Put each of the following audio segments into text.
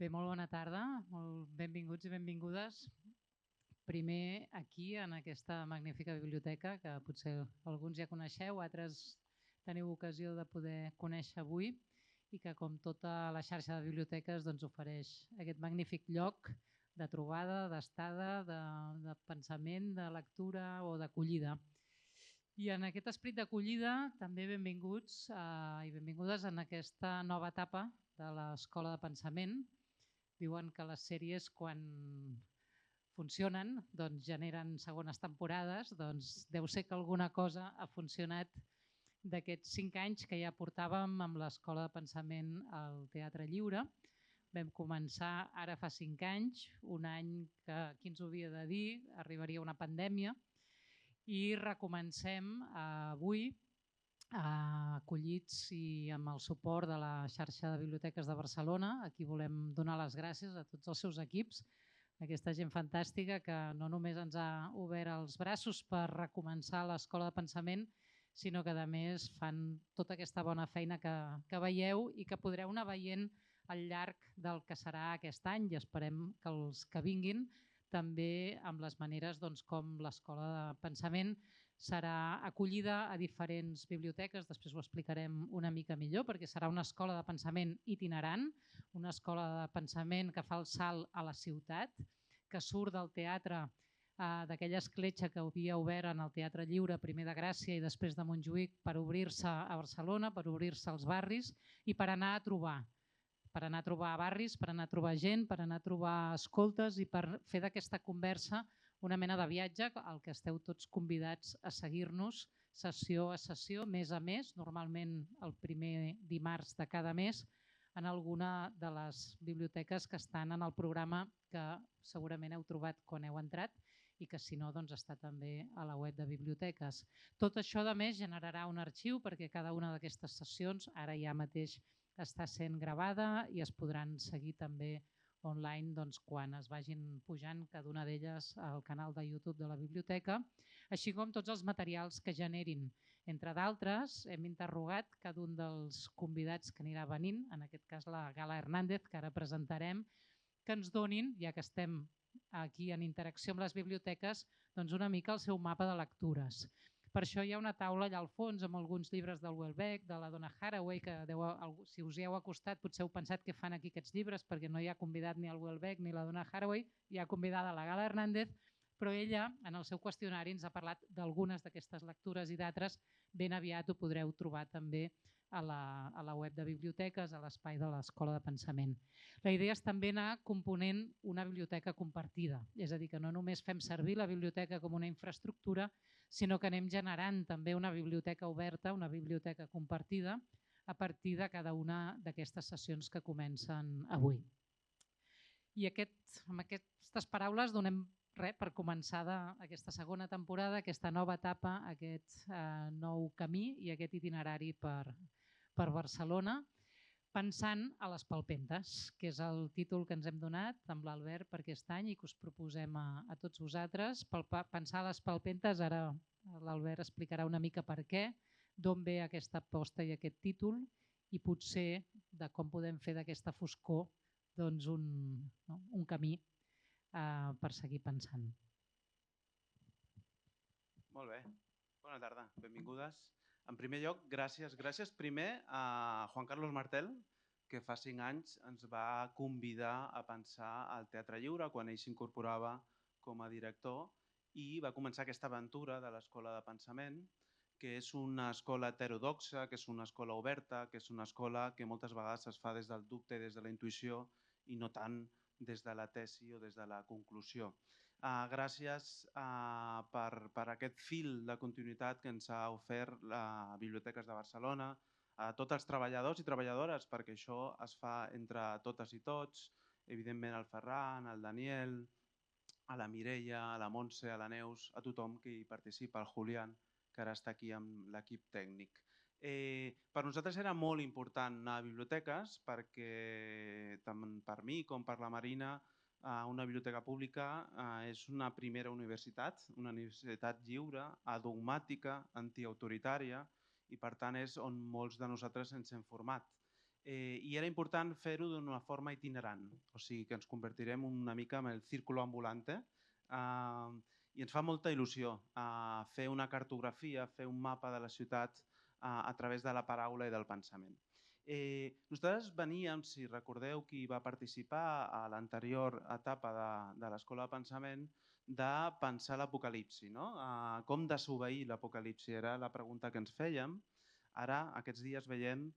Bé, molt bona tarda, molt benvinguts i benvingudes. Primer aquí, en aquesta magnífica biblioteca, que potser alguns ja coneixeu, altres teniu ocasió de poder conèixer avui i que, com tota la xarxa de biblioteques, doncs, ofereix aquest magnífic lloc de trobada, d'estada, de pensament, de lectura o d'acollida. I en aquest esperit d'acollida també benvinguts i benvingudes en aquesta nova etapa de l'Escola de Pensament. Diuen que les sèries, quan funcionen, doncs generen segones temporades. Doncs deu ser que alguna cosa ha funcionat d'aquests 5 anys que ja portàvem amb l'Escola de Pensament al Teatre Lliure. Vam començar ara fa 5 anys, un any que qui ens ho havia de dir, arribaria una pandèmia, i recomencem avui acollits i amb el suport de la xarxa de biblioteques de Barcelona. Aquí volem donar les gràcies a tots els seus equips, aquesta gent fantàstica que no només ens ha obert els braços per recomençar l'Escola de Pensament, sinó que a més fan tota aquesta bona feina que veieu i que podreu anar veient al llarg del que serà aquest any, i esperem que els que vinguin també amb les maneres com l'Escola de Pensament serà acollida a diferents biblioteques. Després ho explicarem una mica millor, perquè serà una escola de pensament itinerant, una escola de pensament que fa el salt a la ciutat, que surt del teatre, d'aquella escletxa que havia obert en el Teatre Lliure, primer de Gràcia i després de Montjuïc, per obrir-se a Barcelona, per obrir-se als barris i per anar a trobar barris, per anar a trobar gent, per anar a trobar escoltes i per fer d'aquesta conversa una mena de viatge al que esteu tots convidats a seguir-nos sessió a sessió, mes a mes, normalment el primer dimarts de cada mes, en alguna de les biblioteques que estan en el programa que segurament heu trobat quan heu entrat i que si no està també a la web de biblioteques. Tot això a més generarà un arxiu perquè cada una d'aquestes sessions ara ja mateix està sent gravada i es podran seguir també online quan es vagin pujant cada una d'elles al canal de YouTube de la biblioteca, així com tots els materials que generin. Entre d'altres, hem interrogat cada un dels convidats que anirà venint, en aquest cas la Gala Hernández, que ara presentarem, que ens donin, ja que estem aquí en interacció amb les biblioteques, una mica el seu mapa de lectures. Per això hi ha una taula allà al fons amb alguns llibres del Houellebecq, de la Donna Haraway, que si us hi heu acostat potser heu pensat què fan aquí aquests llibres, perquè no hi ha convidat ni el Houellebecq ni la Donna Haraway, hi ha convidada la Gala Hernández, però ella en el seu qüestionari ens ha parlat d'algunes d'aquestes lectures i d'altres. Ben aviat ho podreu trobar també a la web de biblioteques, a l'espai de l'Escola de Pensament. La idea és també anar component una biblioteca compartida, és a dir, que no només fem servir la biblioteca com una infraestructura, sinó que anem generant també una biblioteca oberta, una biblioteca compartida, a partir de cada una d'aquestes sessions que comencen avui. I amb aquestes paraules donem per començar aquesta segona temporada, aquesta nova etapa, aquest nou camí i aquest itinerari per Barcelona, pensant a les palpentes, que és el títol que ens hem donat amb l'Albert per aquest any i que us proposem a tots vosaltres. Pensar a les palpentes, ara l'Albert explicarà una mica per què, d'on ve aquesta aposta i aquest títol i potser de com podem fer d'aquesta foscor un camí per seguir pensant. Molt bé, bona tarda, benvingudes. En primer lloc, gràcies primer a Juan Carlos Martel, que fa 5 anys ens va convidar a pensar al Teatre Lliure quan ell s'incorporava com a director i va començar aquesta aventura de l'Escola de Pensament, que és una escola heterodoxa, que és una escola oberta, que és una escola que moltes vegades es fa des del dubte, des de la intuïció i no tant des de la tesi o des de la conclusió. Gràcies per aquest fil de continuïtat que ens ha ofert la Biblioteques de Barcelona, a tots els treballadors i treballadores, perquè això es fa entre totes i tots, evidentment al Ferran, al Daniel, a la Mireia, a la Montse, a la Neus, a tothom que hi participa, al Julián, que ara està aquí amb l'equip tècnic. Per nosaltres era molt important anar a biblioteques perquè tant per mi com per la Marina una biblioteca pública és una primera universitat, una universitat lliure, adogmàtica, antiautoritària i per tant és on molts de nosaltres ens hem format. I era important fer-ho d'una forma itinerant, o sigui que ens convertirem una mica en el círculo ambulante i ens fa molta il·lusió fer una cartografia, fer un mapa de la ciutat a través de la paraula i del pensament. Nosaltres veníem, si recordeu qui va participar a l'anterior etapa de l'Escola de Pensament, de pensar l'apocalipsi, no? Com desobeir l'apocalipsi era la pregunta que ens fèiem. Ara, aquests dies veiem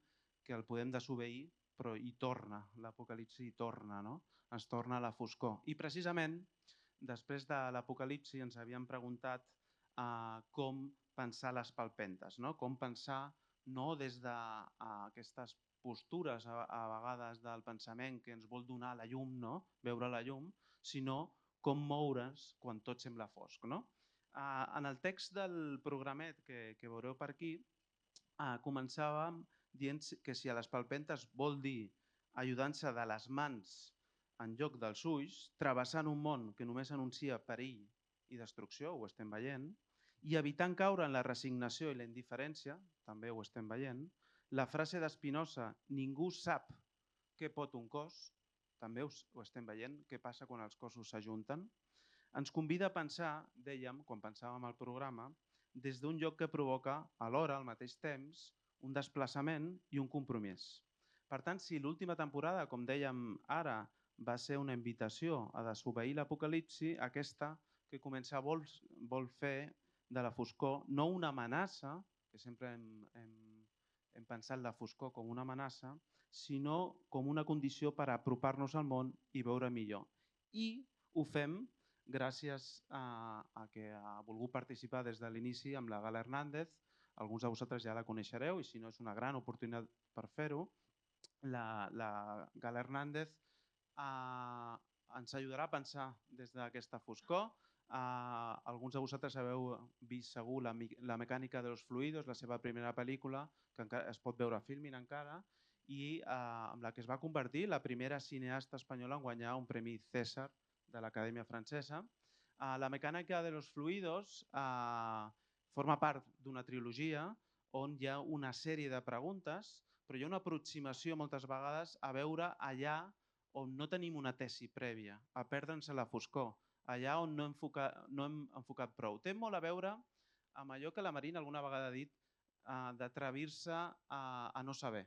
que el podem desobeir, però hi torna, l'apocalipsi hi torna, no? Ens torna a la foscor. I precisament, després de l'apocalipsi ens havíem preguntat com pensar les palpentes, no? Com pensar no des d'aquestes postures a vegades del pensament que ens vol donar la llum, no? Veure la llum, sinó com moure's quan tot sembla fosc, no? En el text del programet que veureu per aquí, començàvem dient que si a les palpentes vol dir ajudant-se de les mans en lloc dels ulls, travessant un món que només anuncia perill i destrucció, ho estem veient, i evitant caure en la resignació i la indiferència, també ho estem veient, la frase d'Espinosa, ningú sap què pot un cos, també ho estem veient, què passa quan els cossos s'ajunten, ens convida a pensar, dèiem, quan pensàvem al programa, des d'un lloc que provoca alhora, al mateix temps, un desplaçament i un compromís. Per tant, si l'última temporada, com dèiem ara, va ser una invitació a desobeir l'apocalipsi, aquesta que comença vol fer de la foscor no una amenaça, que sempre hem pensat la foscor com una amenaça, sinó com una condició per apropar-nos al món i veure millor. I ho fem gràcies a que ha volgut participar des de l'inici amb la Gala Hernández. Alguns de vosaltres ja la coneixereu i si no és una gran oportunitat per fer-ho. La Gala Hernández ens ajudarà a pensar des d'aquesta foscor. Alguns de vosaltres heu vist segur La mecànica de los fluidos, la seva primera pel·lícula, que es pot veure a Filmin encara, i amb la que es va convertir la primera cineasta espanyola en guanyar un premi César de l'Acadèmia Francesa. La mecànica de los fluidos forma part d'una trilogia on hi ha una sèrie de preguntes, però hi ha una aproximació moltes vegades a veure allà on no tenim una tesi prèvia, a perdre'ns a la foscor, allà on no hem enfocat prou. Té molt a veure amb allò que la Marina alguna vegada ha dit d'atrevir-se a no saber.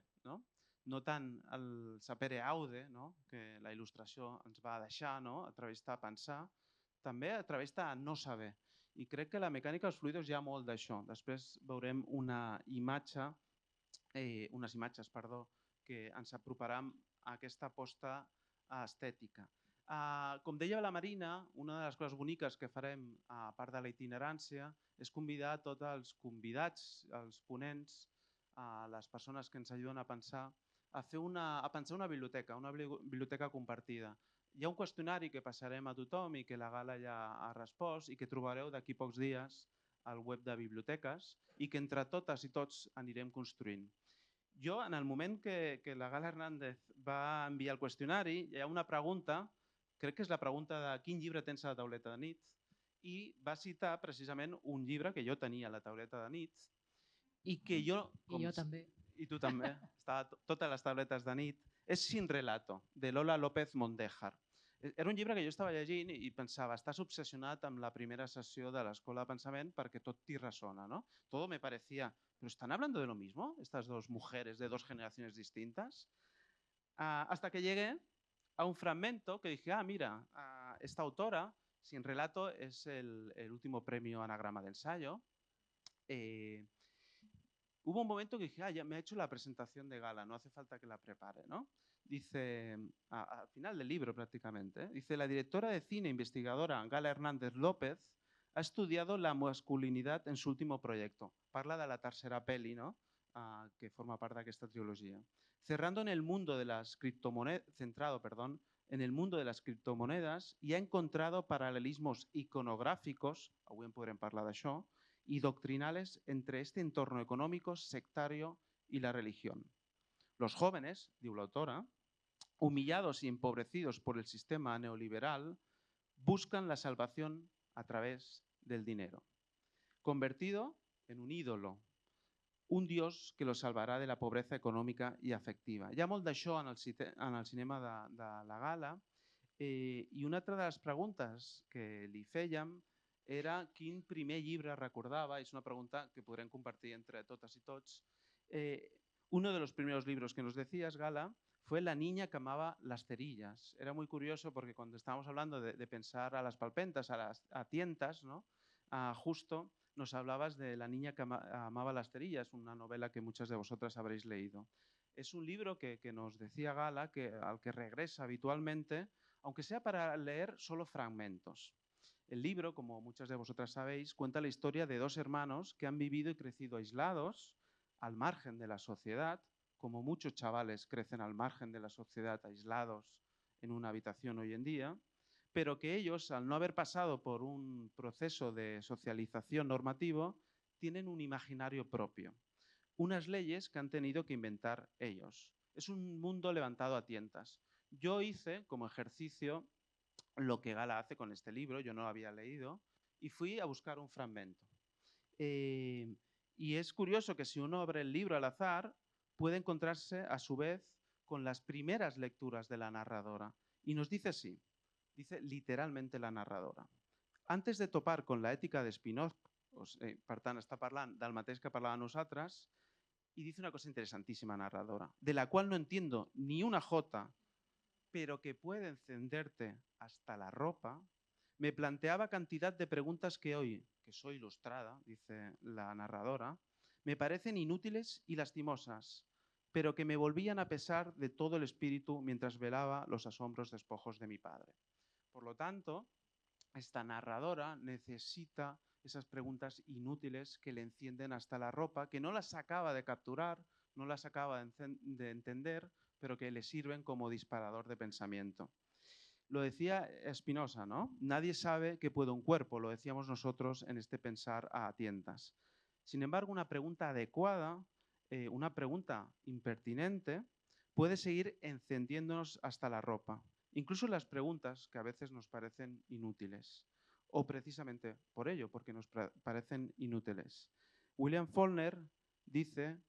No tant el sapere aude, que la il·lustració ens va deixar, a través de pensar, també a través de no saber. I crec que la mecànica dels fluidos hi ha molt d'això. Després veurem unes imatges que ens aproparan a aquesta aposta estètica. Com deia la Marina, una de les coses boniques que farem, a part de la itinerància, és convidar tots els convidats, els ponents, les persones que ens ajuden a pensar, a pensar una biblioteca compartida. Hi ha un qüestionari que passarem a tothom i que la Gala ja ha respost i que trobareu d'aquí pocs dies al web de biblioteques i que entre totes i tots anirem construint. Jo, en el moment que la Gala Hernández va enviar el qüestionari, hi ha una pregunta, crec que és la pregunta de quin llibre tens a la tauleta de nit, i va citar precisament un llibre que jo tenia a la tauleta de nit i que jo... I jo també. I tu també, estava totes les tauletes de nit. És Sin relato, de Lola López Mondéjar. Era un llibre que jo estava llegint i pensava, estàs obsessionat amb la primera sessió de l'Escola de Pensament perquè tot t'hi ressona, ¿no? Todo me parecía, ¿pero están hablando de lo mismo? Estas dos mujeres de dos generaciones distintas. Hasta que llegué a un fragmento que dije, mira, esta autora, Sin relato, es el último premio Anagrama de ensayo. Hubo un momento que dije, ya me ha hecho la presentación de Gala, no hace falta que la prepare, ¿no? Dice, al final del libro prácticamente, dice, la directora de cine investigadora Gala Hernández López ha estudiado la masculinidad en su último proyecto. Parla de la tercera peli, ¿no? Que forma part d'aquesta trilogia. Centrado en el mundo de las criptomonedas y ha encontrado paralelismos iconográficos, avui en podrem parlar d'això, y doctrinales entre este entorno económico, sectario y la religión. Los jóvenes, diu l'autora, humillados y empobrecidos por el sistema neoliberal, buscan la salvación a través del dinero. Convertido en un ídolo un Dios que los salvarà de la pobresa econòmica i afectiva. Hi ha molt d'això en el cinema de la gala i una altra de les preguntes que li fèiem era quin primer llibre recordava, és una pregunta que podrem compartir entre totes y tots. Uno de los primeros libros que nos decías, Gala, fue La niña que amaba las cerillas. Era muy curioso porque cuando estábamos hablando de pensar a las palpentas, a tientas, ¿no? Justo nos hablabas de La niña que amaba las cerillas, una novela que muchas de vosotras habréis leído. Es un libro que nos decía Gala al que regresa habitualmente, aunque sea para leer solo fragmentos. El libro, como muchas de vosotras sabéis, cuenta la historia de dos hermanos que han vivido y crecido aislados, al margen de la sociedad, como muchos chavales crecen al margen de la sociedad, aislados en una habitación hoy en día, pero que ellos, al no haber pasado por un proceso de socialización normativo, tienen un imaginario propio, unas leyes que han tenido que inventar ellos. Es un mundo levantado a tientas. Yo hice como ejercicio lo que Gala hace con este libro, yo no lo había leído, y fui a buscar un fragmento. Y es curioso que si uno abre el libro al azar, puede encontrarse a su vez con las primeras lecturas de la narradora. Y nos dice así, dice literalmente la narradora. Antes de topar con la ètica de Spinoza, per tant, està parlant del mateix que parlàvem nosaltres, y dice una cosa interesantísima, narradora, de la cual no entiendo ni una jota, pero que puede encenderte hasta la ropa. Me planteaba cantidad de preguntas que hoy, que soy ilustrada, dice la narradora, me parecen inútiles y lastimosas, pero que me volvían a pesar de todo el espíritu mientras velaba los asombros despojos de mi padre. Por lo tanto, esta narradora necesita esas preguntas inútiles que le encienden hasta la ropa, que no las acaba de capturar, no las acaba de entender, pero que le sirven como disparador de pensamiento. Lo decía Spinoza, ¿no? Nadie sabe qué puede un cuerpo, lo decíamos nosotros en este pensar a tientas. Sin embargo, una pregunta adecuada, una pregunta impertinente, puede seguir encendiéndonos hasta la ropa. Incluso las preguntas que a veces nos parecen inútiles. O precisamente por ello, porque nos parecen inútiles. William Faulkner dice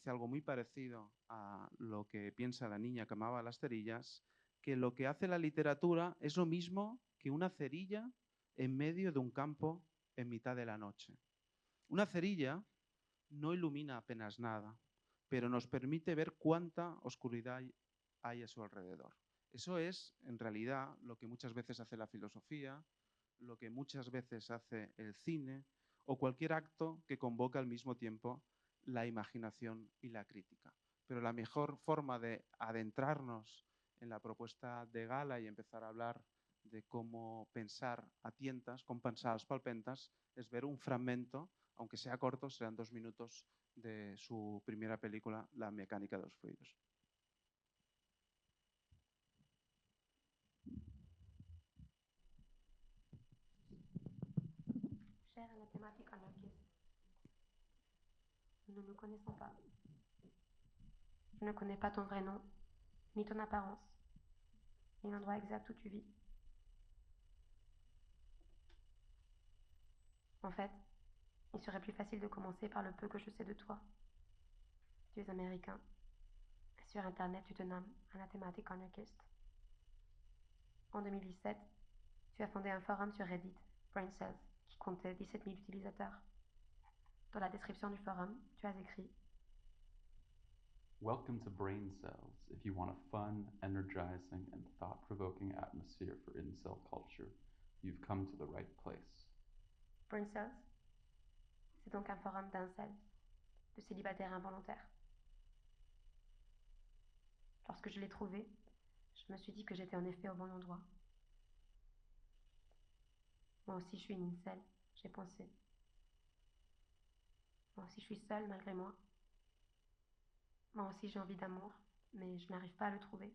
algo muy parecido a lo que piensa la niña que amaba las cerillas, que lo que hace la literatura es lo mismo que una cerilla en medio de un campo en mitad de la noche. Una cerilla no ilumina apenas nada, pero nos permite ver cuánta oscuridad hay a su alrededor. Eso es, en realidad, lo que muchas veces hace la filosofía, lo que muchas veces hace el cine o cualquier acto que convoca al mismo tiempo la imaginación y la crítica. Pero la mejor forma de adentrarnos en la propuesta de Gala y empezar a hablar de cómo pensar a tientas, cómo pensar a las palpentas, es ver un fragmento, aunque sea corto, serán 2 minutos, de su primera película, La mecánica de los fluidos. Chère mathématique anarchiste, nous ne nous connaissons pas. Je ne connais pas ton vrai nom, ni ton apparence, ni l'endroit exact où tu vis. En fait, il serait plus facile de commencer par le peu que je sais de toi. Tu es américain. Sur Internet, tu te nommes Anathematic Anarchist. En 2017, tu as fondé un forum sur Reddit, Brain Cells, qui comptait 17 000 utilisateurs. Dans la description du forum, tu as écrit Welcome to Brain Cells. If you want a fun, energizing, and thought-provoking atmosphere for incel culture, you've come to the right place. Brain Cells, c'est donc un forum d'incels, de célibataires involontaires. Lorsque je l'ai trouvé, je me suis dit que j'étais en effet au bon endroit. Moi aussi je suis une incel, j'ai pensé. Moi aussi je suis seule malgré moi. Moi aussi j'ai envie d'amour, mais je n'arrive pas à le trouver.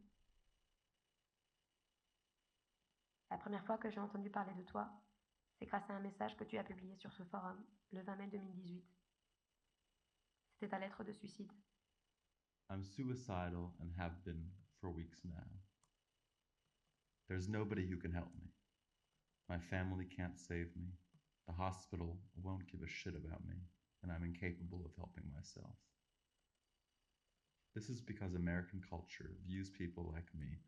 La première fois que j'ai entendu parler de toi, c'est grâce à un message que tu as publié sur ce forum le 20 mai 2018. C'était ta lettre de suicide. I'm suicidal and have been for weeks now. There's nobody who can help me. My family can't save me. The hospital won't give a shit about me. and I'm incapable of helping myself. This is because American culture views people like me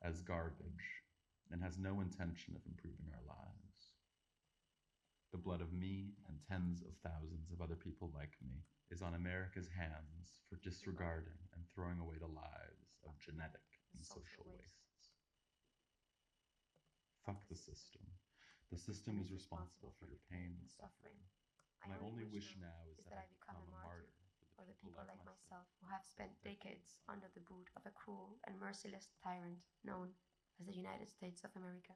as garbage and has no intention of improving our lives. The blood of me and tens of thousands of other people like me is on America's hands for disregarding and throwing away the lives of genetic and social wastes. Fuck the system. The system is responsible for your pain and suffering. My only wish now is that I become a martyr for the people like myself who have spent decades under the boot of a cruel and merciless tyrant known as the United States of America.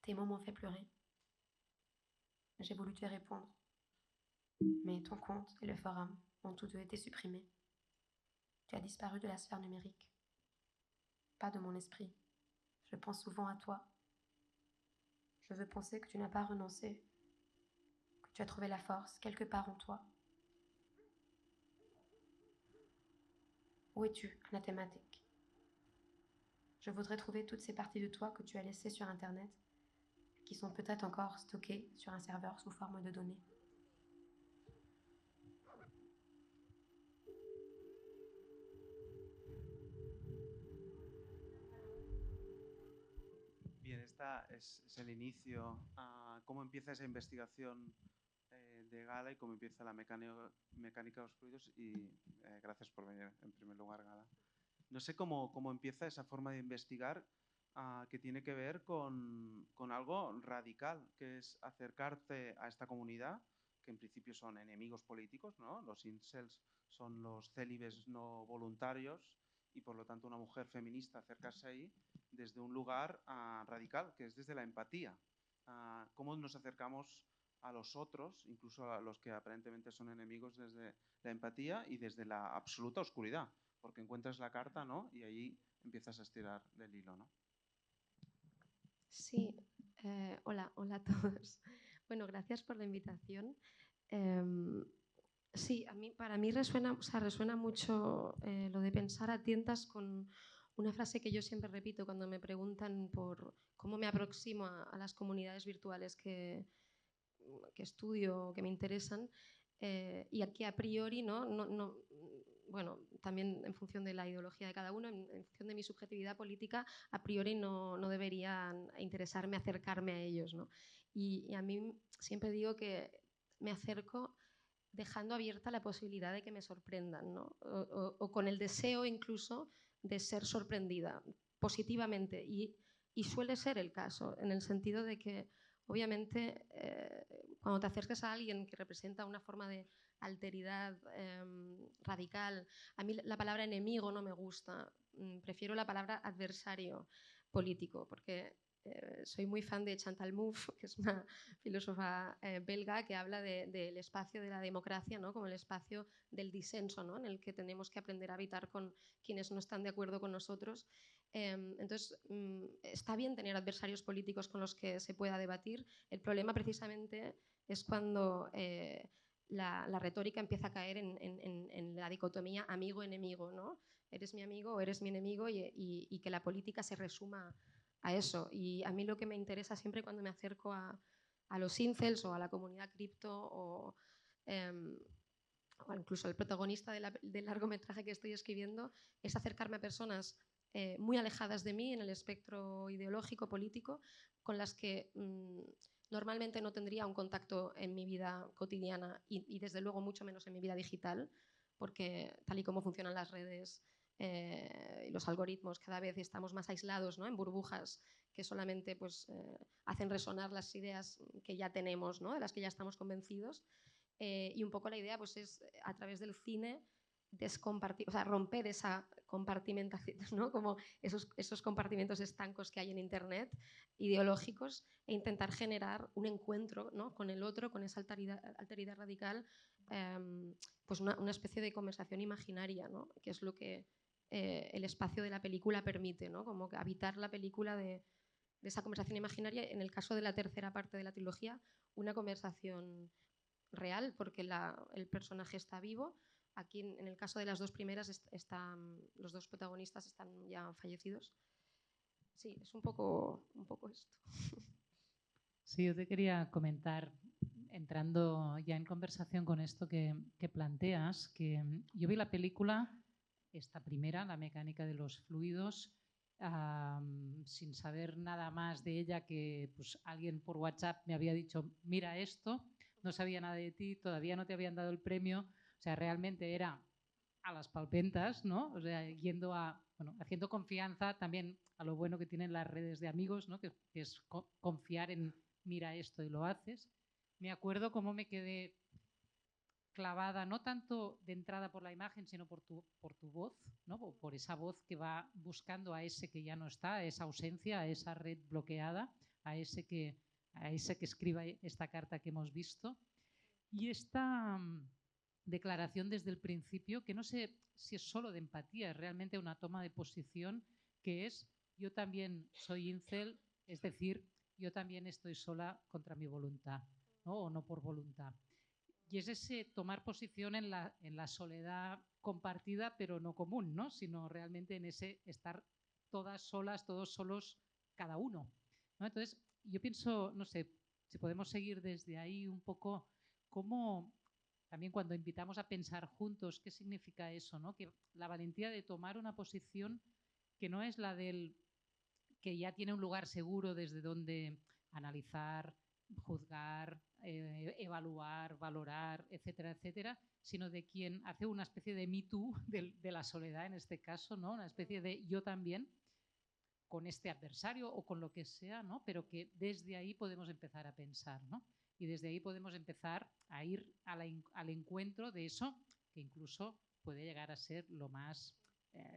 Tes mots m'ont fait pleurer. J'ai voulu te répondre, mais ton compte et le forum ont tous deux été supprimés. Tu as disparu de la sphère numérique, pas de mon esprit. Je pense souvent à toi. Je veux penser que tu n'as pas renoncé, que tu as trouvé la force quelque part en toi. Où es-tu, anathématique? Je voudrais trouver toutes ces parties de toi que tu as laissées sur Internet, qui sont peut-être encore stockées sur un serveur sous forme de données. Bien, esta es el inicio, cómo empieza esa investigación de Gala y cómo empieza la mecánica de los fluidos. Y gracias por venir, en primer lugar, Gala. No sé cómo empieza esa forma de investigar que tiene que ver con algo radical, que es acercarte a esta comunidad, que en principio son enemigos políticos, ¿no? Los incels son los célibes no voluntarios y por lo tanto una mujer feminista acercarse ahí desde un lugar radical, que es desde la empatía. Cómo nos acercamos a los otros, incluso a los que aparentemente son enemigos, desde la empatía y desde la absoluta oscuridad, porque encuentras la carta, ¿no? Y ahí empiezas a estirar del hilo, ¿no? Sí, hola a todos. Bueno, gracias por la invitación. Sí, para mí resuena mucho lo de pensar a tientas con una frase que yo siempre repito cuando me preguntan por cómo me aproximo a las comunidades virtuales que estudio, que me interesan, y aquí a priori, bueno, también en función de la ideología de cada uno, en función de mi subjetividad política, a priori no deberían interesarme acercarme a ellos, ¿no? Y a mí siempre digo que me acerco dejando abierta la posibilidad de que me sorprendan, ¿no? o con el deseo incluso de ser sorprendida positivamente. Y suele ser el caso, en el sentido de que obviamente cuando te acercas a alguien que representa una forma de alteridad radical, a mí la palabra enemigo no me gusta, prefiero la palabra adversario político, porque soy muy fan de Chantal Mouffe, que es una filósofa belga que habla del espacio de la democracia, ¿no? Como el espacio del disenso, ¿no? En el que tenemos que aprender a habitar con quienes no están de acuerdo con nosotros. Entonces, está bien tener adversarios políticos con los que se pueda debatir. El problema precisamente es cuando la retórica empieza a caer en la dicotomía amigo-enemigo, ¿no? Eres mi amigo o eres mi enemigo, y que la política se resuma a eso. Y a mí lo que me interesa siempre cuando me acerco a los incels o a la comunidad cripto o incluso al protagonista del largometraje que estoy escribiendo es acercarme a personas muy alejadas de mí en el espectro ideológico, político, con las que normalmente no tendría un contacto en mi vida cotidiana y desde luego mucho menos en mi vida digital, porque tal y como funcionan las redes, los algoritmos, cada vez estamos más aislados, ¿no? En burbujas que solamente pues, hacen resonar las ideas que ya tenemos, ¿no? De las que ya estamos convencidos. Y un poco la idea pues, es a través del cine romper esa compartimentación, ¿no? Como esos compartimentos estancos que hay en Internet, ideológicos, e intentar generar un encuentro, ¿no? Con el otro, con esa alteridad radical, pues una especie de conversación imaginaria, ¿no? Que es lo que el espacio de la película permite, ¿no? Como que habitar la película de esa conversación imaginaria. En el caso de la tercera parte de la trilogía, una conversación real, porque el personaje está vivo. Aquí, en el caso de las dos primeras, los dos protagonistas están ya fallecidos. Sí, es un poco esto. Sí, yo te quería comentar, entrando ya en conversación con esto que planteas, que yo vi la película, esta primera, La mecánica de los fluidos, sin saber nada más de ella, que pues, alguien por WhatsApp me había dicho, mira esto, no sabía nada de ti, todavía no te habían dado el premio, o sea, realmente era a las palpentas, ¿no? O sea, yendo a, bueno, haciendo confianza también a lo bueno que tienen las redes de amigos, ¿no? Que es confiar en mira esto y lo haces. Me acuerdo cómo me quedé clavada, no tanto de entrada por la imagen, sino por tu voz, ¿no? Por esa voz que va buscando a ese que ya no está, a esa ausencia, a esa red bloqueada, a ese que escriba esta carta que hemos visto. Y esta declaración desde el principio, que no sé si es solo de empatía, es realmente una toma de posición, que es yo también soy incel, es decir, yo también estoy sola contra mi voluntad, ¿no? O no por voluntad. Y es ese tomar posición en la soledad compartida, pero no común, ¿no? Sino realmente en ese estar todas solas, todos solos, cada uno, ¿no? Entonces, yo pienso, no sé, si podemos seguir desde ahí un poco, cómo también cuando invitamos a pensar juntos, ¿qué significa eso, ¿no? Que la valentía de tomar una posición que no es la del que ya tiene un lugar seguro desde donde analizar, juzgar, evaluar, valorar, etcétera, etcétera, sino de quien hace una especie de Me Too de la soledad en este caso, ¿no? Una especie de yo también con este adversario o con lo que sea, ¿no? Pero que desde ahí podemos empezar a pensar, ¿no? Y desde ahí podemos empezar a ir al encuentro de eso que incluso puede llegar a ser lo más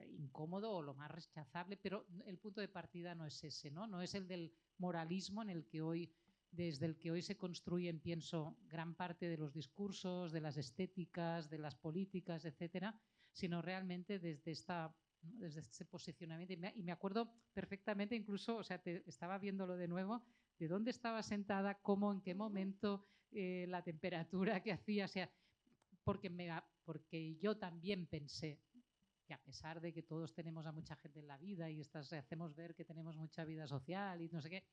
incómodo o lo más rechazable, pero el punto de partida no es ese, ¿no? No es el del moralismo en el que hoy, desde el que hoy se construyen, pienso, gran parte de los discursos, de las estéticas, de las políticas, etcétera, sino realmente desde ese posicionamiento. Y me acuerdo perfectamente, incluso, o sea, estaba viéndolo de nuevo, de dónde estaba sentada, cómo, en qué momento, la temperatura que hacía, o sea, porque yo también pensé que a pesar de que todos tenemos a mucha gente en la vida y hacemos ver que tenemos mucha vida social y no sé qué,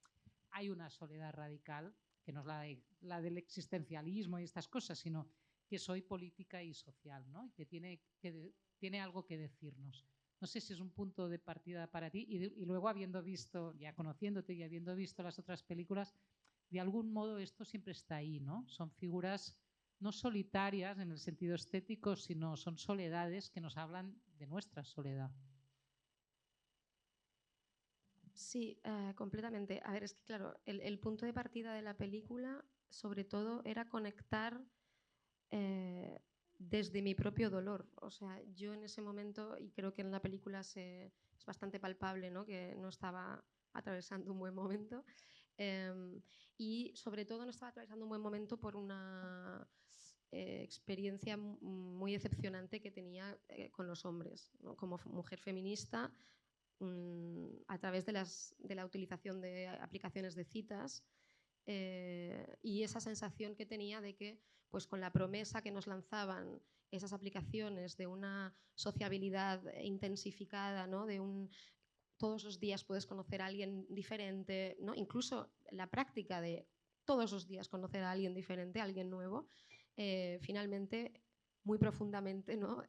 hay una soledad radical, que no es la del existencialismo y estas cosas, sino que soy política y social, ¿no? Y que tiene algo que decirnos. No sé si es un punto de partida para ti y luego habiendo visto, ya conociéndote y habiendo visto las otras películas, de algún modo esto siempre está ahí, ¿no? Son figuras no solitarias en el sentido estético, sino son soledades que nos hablan de nuestra soledad. Sí, completamente. A ver, es que claro, el punto de partida de la película, sobre todo, era conectar desde mi propio dolor. O sea, yo en ese momento, y creo que en la película es bastante palpable, ¿no? Que no estaba atravesando un buen momento. Y sobre todo no estaba atravesando un buen momento por una experiencia muy decepcionante que tenía con los hombres, ¿no? Como mujer feminista, a través de la utilización de aplicaciones de citas, y esa sensación que tenía de que, pues con la promesa que nos lanzaban esas aplicaciones de una sociabilidad intensificada, ¿no? Todos los días puedes conocer a alguien diferente, ¿no? Incluso la práctica de todos los días conocer a alguien diferente, a alguien nuevo, finalmente, muy profundamente, ¿no?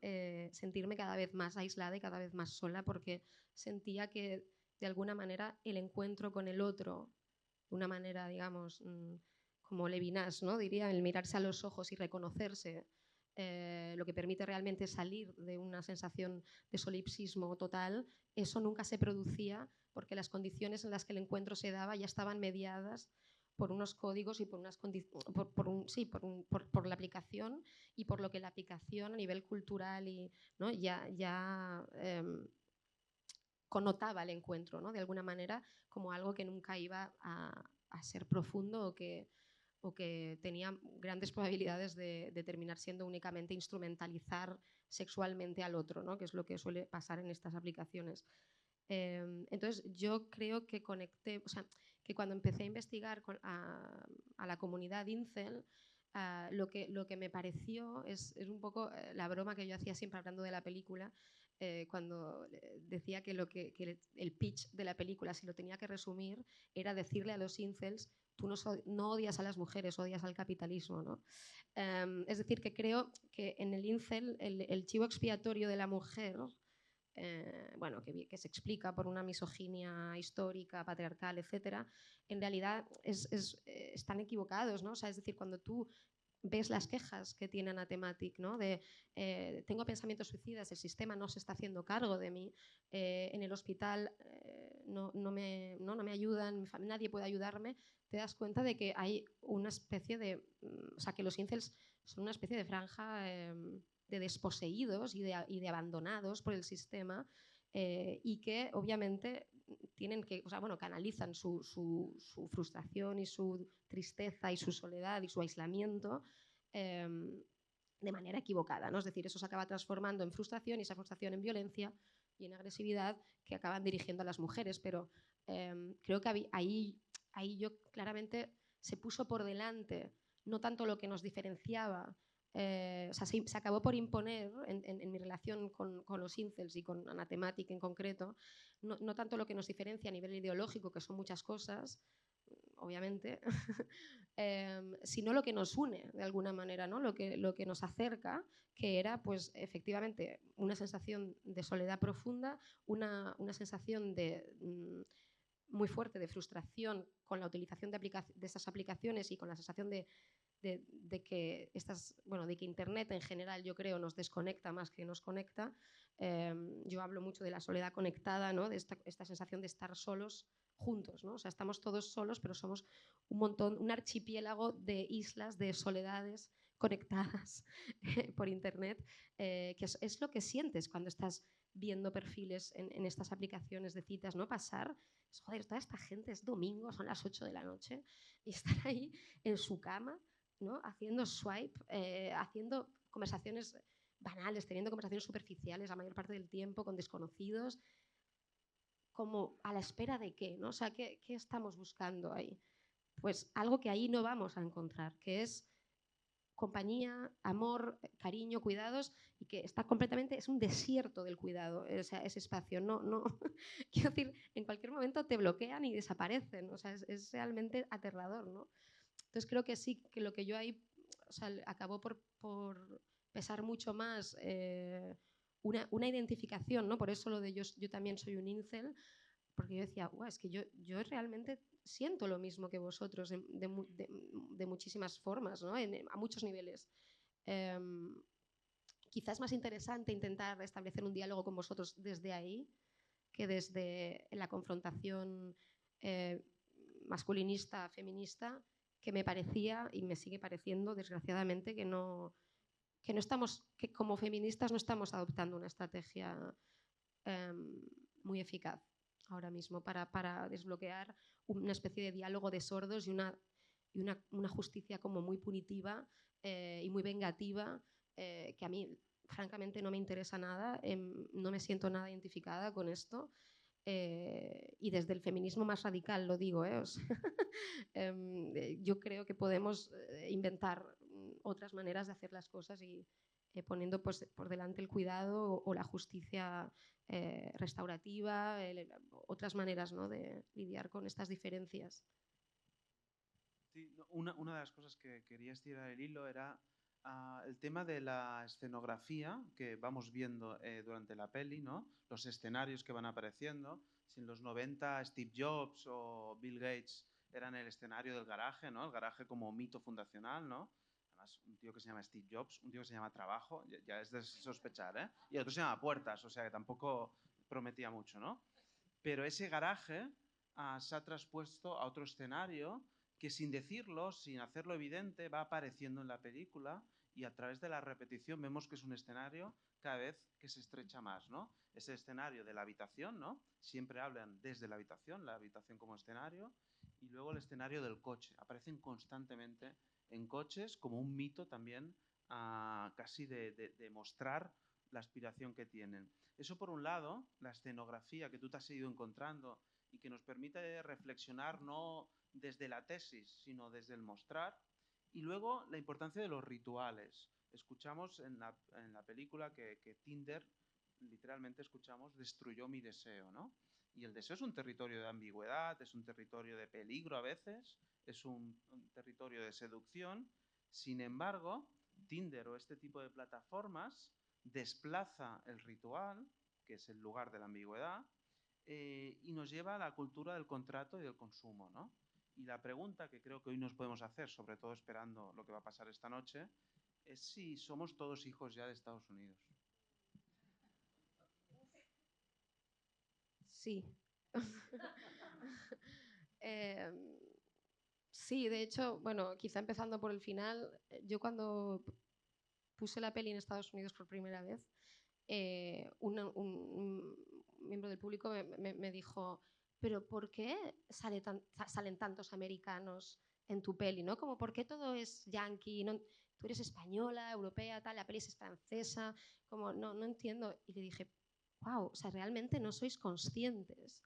Sentirme cada vez más aislada y cada vez más sola, porque sentía que de alguna manera el encuentro con el otro, de una manera, digamos, como Levinas, ¿no? Diría, el mirarse a los ojos y reconocerse, lo que permite realmente salir de una sensación de solipsismo total, eso nunca se producía porque las condiciones en las que el encuentro se daba ya estaban mediadas por unos códigos y por la aplicación y por lo que la aplicación a nivel cultural ¿no? ya connotaba el encuentro, ¿no? De alguna manera como algo que nunca iba a ser profundo o que tenía grandes probabilidades de terminar siendo únicamente instrumentalizar sexualmente al otro, ¿no? Que es lo que suele pasar en estas aplicaciones. Entonces yo creo que conecté, o sea, que cuando empecé a investigar a la comunidad incel, lo que me pareció es un poco la broma que yo hacía siempre hablando de la película, cuando decía que el pitch de la película, si lo tenía que resumir, era decirle a los incels tú no odias a las mujeres, odias al capitalismo, ¿no? Es decir, que creo que en el incel el chivo expiatorio de la mujer, bueno, que se explica por una misoginia histórica, patriarcal, etcétera, en realidad están equivocados, ¿no? O sea, es decir, cuando tú ves las quejas que tiene Anatematic, ¿no? De tengo pensamientos suicidas, el sistema no se está haciendo cargo de mí, en el hospital no me ayudan, nadie puede ayudarme, te das cuenta de que hay una especie de, o sea, que los incels son una especie de franja de desposeídos y de abandonados por el sistema, y que obviamente tienen que, o sea, bueno, canalizan su frustración y su tristeza y su soledad y su aislamiento de manera equivocada, ¿no? Es decir, eso se acaba transformando en frustración y esa frustración en violencia y en agresividad que acaban dirigiendo a las mujeres, pero creo que ahí yo claramente se puso por delante no tanto lo que nos diferenciaba, o sea, se acabó por imponer en mi relación con los incels y con Anatematic en concreto, no tanto lo que nos diferencia a nivel ideológico, que son muchas cosas, obviamente, sino lo que nos une de alguna manera, ¿no? Lo que nos acerca, que era pues efectivamente una sensación de soledad profunda, una sensación muy fuerte de frustración con la utilización de estas aplicaciones y con la sensación de que de que Internet en general, yo creo, nos desconecta más que nos conecta. Yo hablo mucho de la soledad conectada, ¿no? De esta sensación de estar solos juntos, ¿no? O sea, estamos todos solos, pero somos un archipiélago de islas, de soledades conectadas por Internet, que es lo que sientes cuando estás viendo perfiles en estas aplicaciones de citas, ¿no? Pasar, joder, toda esta gente es domingo, son las 8 de la noche, y estar ahí en su cama, ¿no? Haciendo swipe, haciendo conversaciones banales, teniendo conversaciones superficiales la mayor parte del tiempo con desconocidos, como a la espera de qué, ¿no? O sea, ¿qué estamos buscando ahí? Pues algo que ahí no vamos a encontrar, que es compañía, amor, cariño, cuidados, y que está completamente, es un desierto del cuidado, o sea, ese espacio, no, quiero decir, en cualquier momento te bloquean y desaparecen, o sea, es realmente aterrador, ¿no? Entonces creo que sí, que lo que yo ahí, o sea, acabó por pesar mucho más una identificación, ¿no? Por eso lo de yo también soy un incel, porque yo decía, es que yo realmente siento lo mismo que vosotros de muchísimas formas, ¿no? A muchos niveles. Quizás es más interesante intentar establecer un diálogo con vosotros desde ahí que desde la confrontación masculinista, feminista, que me parecía y me sigue pareciendo, desgraciadamente, que como feministas no estamos adoptando una estrategia muy eficaz ahora mismo para desbloquear una especie de diálogo de sordos y una justicia como muy punitiva y muy vengativa, que a mí francamente no me interesa nada, no me siento nada identificada con esto. Y desde el feminismo más radical lo digo, o sea, yo creo que podemos inventar otras maneras de hacer las cosas y poniendo pues, por delante el cuidado o la justicia restaurativa, otras maneras, ¿no? De lidiar con estas diferencias. Sí, una de las cosas que quería estirar el hilo era el tema de la escenografía que vamos viendo durante la peli, ¿no? Los escenarios que van apareciendo. Si en los 90 Steve Jobs o Bill Gates eran el escenario del garaje, ¿no? El garaje como mito fundacional, ¿no? Además, un tío que se llama Steve Jobs, un tío que se llama Trabajo, ya es de sospechar, ¿eh? Y otro se llama Puertas, o sea que tampoco prometía mucho, ¿no? Pero ese garaje se ha traspuesto a otro escenario que sin decirlo, sin hacerlo evidente, va apareciendo en la película y a través de la repetición vemos que es un escenario cada vez que se estrecha más, ¿no? Ese escenario de la habitación, ¿no? Siempre hablan desde la habitación como escenario, y luego el escenario del coche. Aparecen constantemente en coches como un mito también casi de mostrar la aspiración que tienen. Eso por un lado, la escenografía que tú te has ido encontrando y que nos permite reflexionar no desde la tesis, sino desde el mostrar. Y luego la importancia de los rituales. Escuchamos en la película que Tinder, literalmente escuchamos, destruyó mi deseo, ¿no? Y el deseo es un territorio de ambigüedad, es un territorio de peligro a veces, es un territorio de seducción. Sin embargo, Tinder o este tipo de plataformas desplaza el ritual, que es el lugar de la ambigüedad, y nos lleva a la cultura del contrato y del consumo, ¿no? Y la pregunta que creo que hoy nos podemos hacer, sobre todo esperando lo que va a pasar esta noche, es si somos todos hijos ya de Estados Unidos. Sí. Sí, de hecho, bueno, quizá empezando por el final, yo cuando puse la peli en Estados Unidos por primera vez, un miembro del público me dijo, pero ¿por qué salen tantos americanos en tu peli? ¿No? Como, ¿por qué todo es yankee? ¿No? Tú eres española, europea, tal, la peli es francesa, como, no entiendo. Y le dije, wow, o sea, realmente no sois conscientes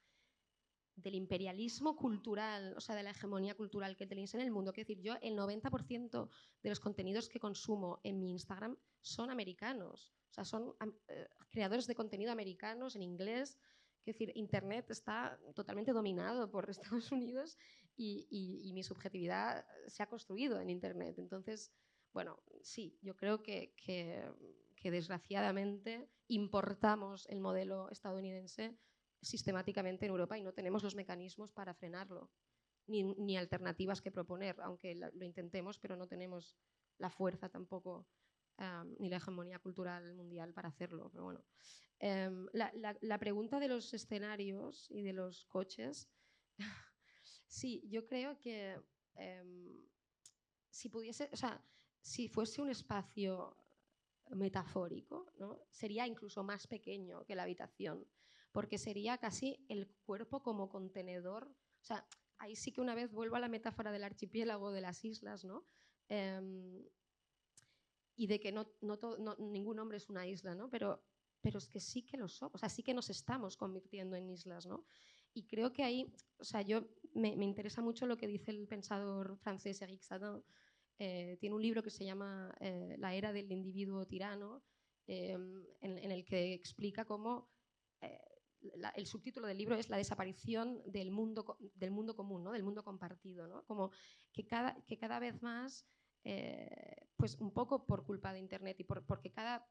del imperialismo cultural, o sea, de la hegemonía cultural que tenéis en el mundo. Quiero decir, yo el 90% de los contenidos que consumo en mi Instagram son americanos, o sea, son creadores de contenido americanos en inglés. Quiero decir, Internet está totalmente dominado por Estados Unidos y mi subjetividad se ha construido en Internet. Entonces, bueno, sí, yo creo que desgraciadamente importamos el modelo estadounidense sistemáticamente en Europa y no tenemos los mecanismos para frenarlo, ni alternativas que proponer, aunque lo intentemos, pero no tenemos la fuerza tampoco ni la hegemonía cultural mundial para hacerlo. Pero bueno, la pregunta de los escenarios y de los coches, sí, yo creo que si pudiese, o sea, si fuese un espacio metafórico, ¿no? Sería incluso más pequeño que la habitación, porque sería casi el cuerpo como contenedor. O sea, ahí sí que una vez vuelvo a la metáfora del archipiélago, de las islas, ¿no? Y de que ningún hombre es una isla, ¿no? Pero es que sí que lo somos, o sea, sí que nos estamos convirtiendo en islas, ¿no? Y creo que ahí, o sea, me interesa mucho lo que dice el pensador francés Eric Sadin. Tiene un libro que se llama La era del individuo tirano, en el que explica cómo el subtítulo del libro es la desaparición del mundo común, ¿no? Del mundo compartido, ¿no? Como que cada vez más, pues un poco por culpa de Internet y porque cada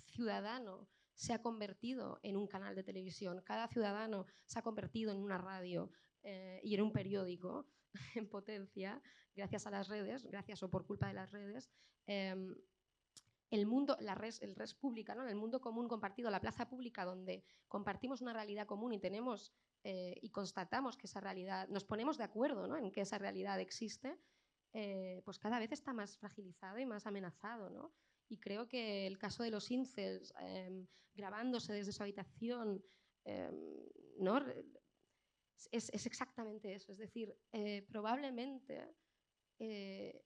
ciudadano se ha convertido en un canal de televisión, cada ciudadano se ha convertido en una radio y en un periódico en potencia, gracias a las redes, gracias o por culpa de las redes, el mundo, el res pública, ¿no? El mundo común compartido, la plaza pública donde compartimos una realidad común y tenemos y constatamos que esa realidad, nos ponemos de acuerdo, ¿no? En que esa realidad existe, pues cada vez está más fragilizado y más amenazado, ¿no? Y creo que el caso de los incels grabándose desde su habitación, ¿no? Es exactamente eso. Es decir, probablemente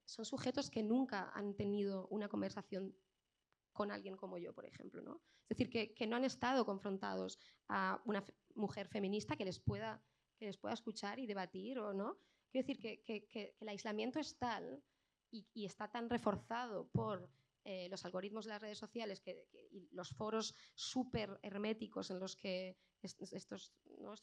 son sujetos que nunca han tenido una conversación con alguien como yo, por ejemplo, ¿no? Es decir, que no han estado confrontados a una mujer feminista que les pueda escuchar y debatir, ¿o no? Quiero decir que el aislamiento es tal y está tan reforzado por los algoritmos de las redes sociales y los foros súper herméticos en los que estos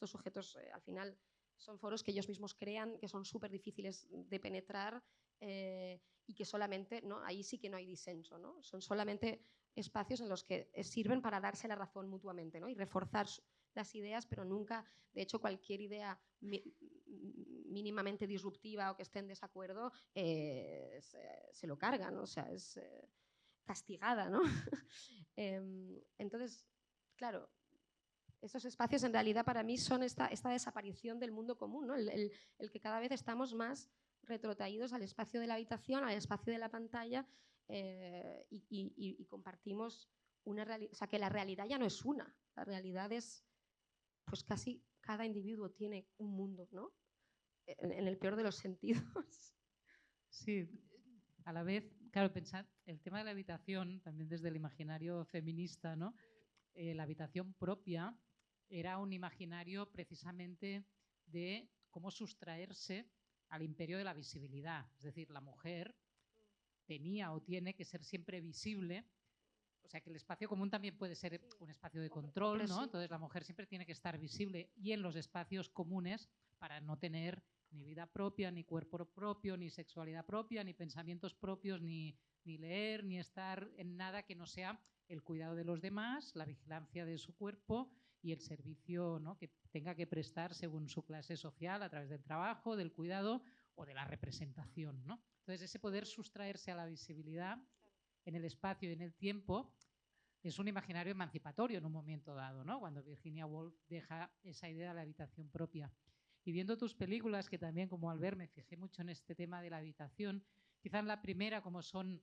sujetos al final son foros que ellos mismos crean, que son súper difíciles de penetrar y que solamente, ¿no? Ahí sí que no hay disenso, ¿no? Son solamente espacios en los que sirven para darse la razón mutuamente, ¿no? Y reforzar las ideas, pero nunca, de hecho, cualquier idea mínimamente disruptiva o que esté en desacuerdo se lo cargan, ¿no? O sea, es castigada, ¿no? Entonces, claro, estos espacios en realidad para mí son esta desaparición del mundo común, ¿no? El que cada vez estamos más retrotraídos al espacio de la habitación, al espacio de la pantalla y compartimos una realidad, o sea, que la realidad ya no es una, la realidad es, pues casi cada individuo tiene un mundo, ¿no? En el peor de los sentidos. Sí, a la vez, claro, pensar el tema de la habitación, también desde el imaginario feminista, ¿no? La habitación propia era un imaginario precisamente de cómo sustraerse al imperio de la visibilidad. Es decir, la mujer tenía o tiene que ser siempre visible o sea, que el espacio común también puede ser un espacio de control, ¿no? Sí. Entonces la mujer siempre tiene que estar visible y en los espacios comunes para no tener ni vida propia, ni cuerpo propio, ni sexualidad propia, ni pensamientos propios, ni leer, ni estar en nada que no sea el cuidado de los demás, la vigilancia de su cuerpo y el servicio, ¿no?, que tenga que prestar según su clase social a través del trabajo, del cuidado o de la representación, ¿no? Entonces ese poder sustraerse a la visibilidad en el espacio y en el tiempo es un imaginario emancipatorio en un momento dado, ¿no? Cuando Virginia Woolf deja esa idea de la habitación propia. Y viendo tus películas, que también como al ver me fijé mucho en este tema de la habitación, quizá en la primera, como son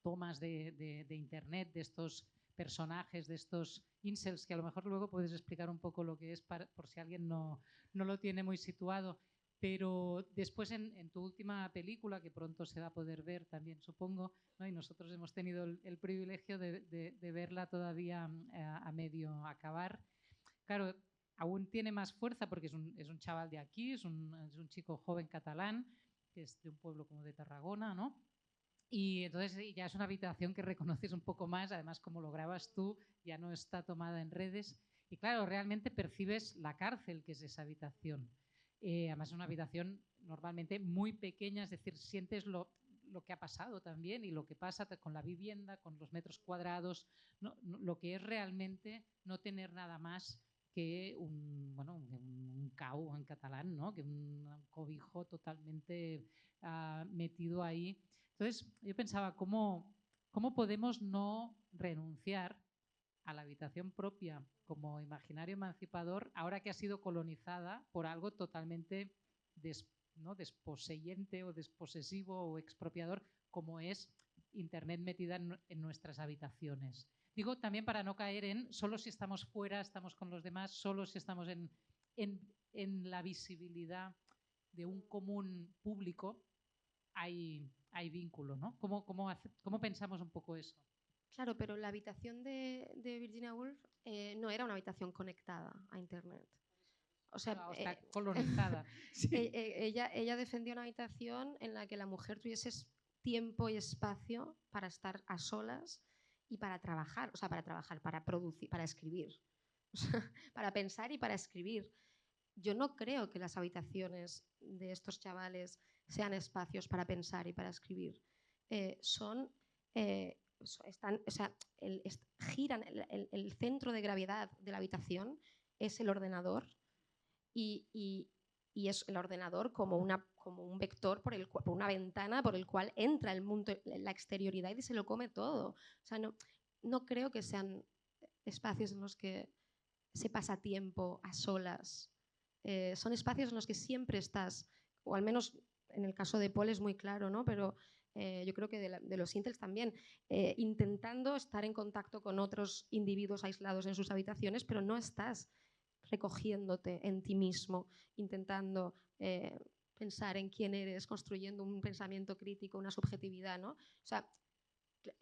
tomas de internet, de estos personajes, de estos incels, que a lo mejor luego puedes explicar un poco lo que es por si alguien no lo tiene muy situado. Pero después en tu última película, que pronto se va a poder ver también, supongo, ¿no? Y nosotros hemos tenido el privilegio de verla todavía a medio acabar. Claro, aún tiene más fuerza porque es un chaval de aquí, es un chico joven catalán, que es de un pueblo como de Tarragona, ¿no? Y entonces ya es una habitación que reconoces un poco más, además como lo grabas tú, ya no está tomada en redes. Y claro, realmente percibes la cárcel que es esa habitación. Además es una habitación normalmente muy pequeña, es decir, sientes lo que ha pasado también y lo que pasa con la vivienda, con los metros cuadrados, lo que es realmente no tener nada más que un cau en catalán, ¿no? Que un cobijo totalmente metido ahí. Entonces yo pensaba, ¿cómo podemos no renunciar a la habitación propia como imaginario emancipador ahora que ha sido colonizada por algo totalmente desposeyente o desposesivo o expropiador como es Internet metida en nuestras habitaciones? Digo también para no caer en solo si estamos fuera, estamos con los demás, solo si estamos en la visibilidad de un común público hay vínculo, ¿no? ¿Cómo pensamos un poco eso? Claro, pero la habitación de Virginia Woolf no era una habitación conectada a Internet. O sea, claro, está colonizada. Sí. Ella defendía una habitación en la que la mujer tuviese tiempo y espacio para estar a solas y para trabajar, o sea, para producir, para escribir, o sea, para pensar y para escribir. Yo no creo que las habitaciones de estos chavales sean espacios para pensar y para escribir. Giran, el centro de gravedad de la habitación es el ordenador y es el ordenador como un vector, por una ventana por el cual entra el mundo, la exterioridad y se lo come todo. O sea, no creo que sean espacios en los que se pasa tiempo a solas. Son espacios en los que siempre estás, o al menos en el caso de Paul es muy claro, ¿no? Pero yo creo que de los incels también, intentando estar en contacto con otros individuos aislados en sus habitaciones, pero no estás recogiéndote en ti mismo, intentando pensar en quién eres, construyendo un pensamiento crítico, una subjetividad, ¿no? O sea,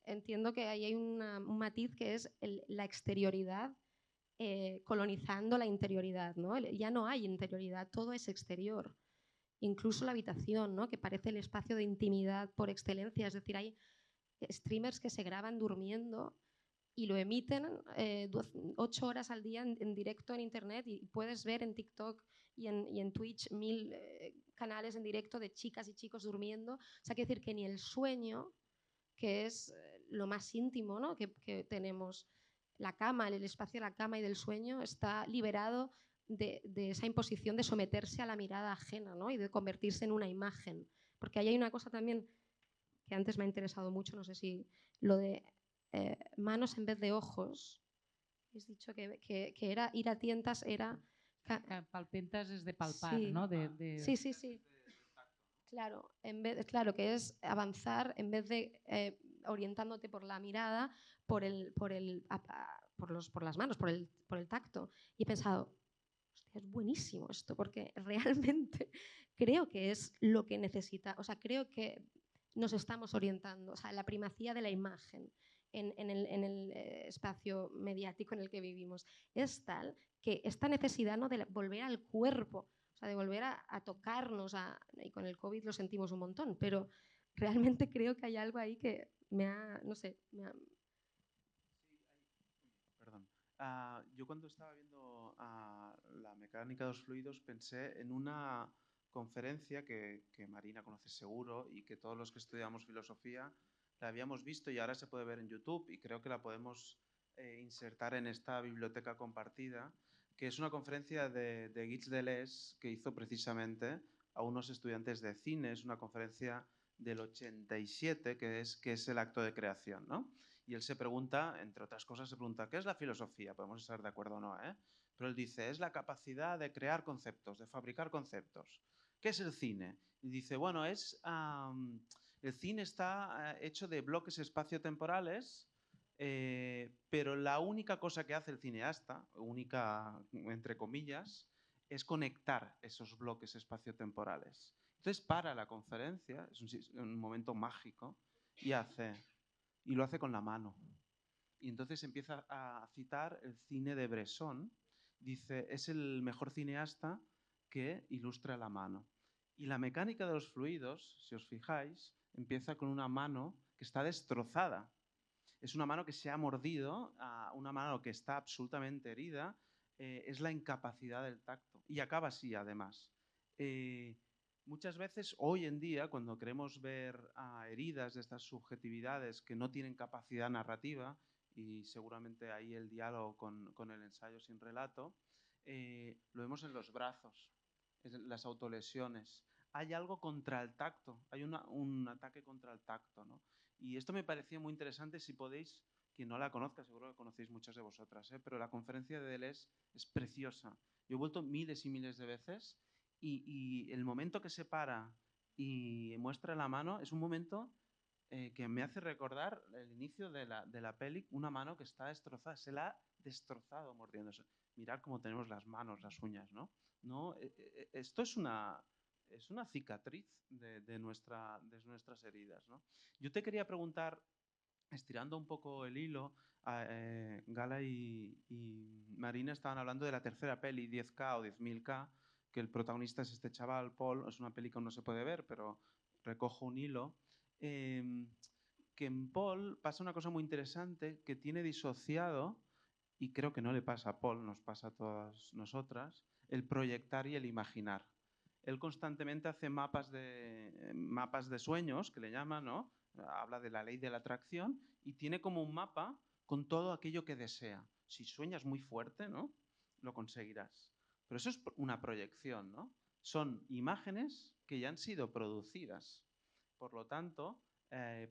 entiendo que ahí hay un matiz que es la exterioridad colonizando la interioridad, ¿no? Ya no hay interioridad, todo es exterior. Incluso la habitación, ¿no? Que parece el espacio de intimidad por excelencia. Es decir, hay streamers que se graban durmiendo y lo emiten 8 horas al día en directo en Internet y puedes ver en TikTok y en Twitch 1000 canales en directo de chicas y chicos durmiendo. O sea, quiere decir que ni el sueño, que es lo más íntimo, ¿no? que tenemos, la cama, el espacio de la cama y del sueño está liberado de esa imposición de someterse a la mirada ajena, ¿no? Y de convertirse en una imagen. Porque ahí hay una cosa también que antes me ha interesado mucho, no sé si lo de manos en vez de ojos. Has dicho que era ir a tientas, era... Palpentas es de palpar, sí. ¿no? Sí. Claro, claro, que es avanzar en vez de orientándote por la mirada, por las manos, por el tacto. Y he pensado, hostia, es buenísimo esto, porque realmente creo que es lo que necesita, o sea, creo que nos estamos orientando, o sea, la primacía de la imagen en el espacio mediático en el que vivimos es tal que esta necesidad, ¿no?, de volver al cuerpo, o sea, de volver a tocarnos, y con el COVID lo sentimos un montón, pero realmente creo que hay algo ahí que me ha Yo cuando estaba viendo la mecánica de los fluidos pensé en una conferencia que Marina conoce seguro y que todos los que estudiamos filosofía la habíamos visto y ahora se puede ver en YouTube y creo que la podemos insertar en esta biblioteca compartida, que es una conferencia de Gilles Deleuze que hizo precisamente a unos estudiantes de cine. Es una conferencia del 87, que es el acto de creación, ¿no? Y él se pregunta, entre otras cosas, se pregunta, ¿qué es la filosofía? Podemos estar de acuerdo o no, ¿eh? Pero él dice, es la capacidad de crear conceptos, de fabricar conceptos. ¿Qué es el cine? Y dice, bueno, el cine está hecho de bloques espaciotemporales, pero la única cosa que hace el cineasta, única entre comillas, es conectar esos bloques espaciotemporales. Entonces para la conferencia, es un momento mágico, y lo hace con la mano. Y entonces empieza a citar el cine de Bresson. Dice, es el mejor cineasta que ilustra la mano. Y la mecánica de los fluidos, si os fijáis, empieza con una mano que está destrozada. Es una mano que se ha mordido, una mano que está absolutamente herida. Es la incapacidad del tacto. Y acaba así, además. Muchas veces, hoy en día, cuando queremos ver heridas de estas subjetividades que no tienen capacidad narrativa, y seguramente ahí el diálogo con el ensayo sin relato, lo vemos en los brazos, en las autolesiones. Hay algo contra el tacto, hay un ataque contra el tacto, ¿no? Y esto me parecía muy interesante. Si podéis, quien no la conozca, seguro que conocéis muchas de vosotras, pero la conferencia de Deleuze es preciosa. Yo he vuelto miles y miles de veces y el momento que se para y muestra la mano es un momento que me hace recordar el inicio de la peli, una mano que está destrozada, se la ha destrozado mordiéndose. Mirad cómo tenemos las manos, las uñas, ¿no? Esto es una cicatriz de nuestras heridas, ¿no? Yo te quería preguntar, estirando un poco el hilo, Gala y Marina estaban hablando de la tercera peli, 10K o 10.000K, que el protagonista es este chaval, Paul. Es una peli que aún no se puede ver, pero recojo un hilo. Que en Paul pasa una cosa muy interesante, que tiene disociado, y creo que no le pasa a Paul, nos pasa a todas nosotras, el proyectar y el imaginar. Él constantemente hace mapas de sueños, que le llaman, ¿no? Habla de la ley de la atracción y tiene como un mapa con todo aquello que desea. Si sueñas muy fuerte, ¿no? Lo conseguirás. Pero eso es una proyección, ¿no? Son imágenes que ya han sido producidas. Por lo tanto,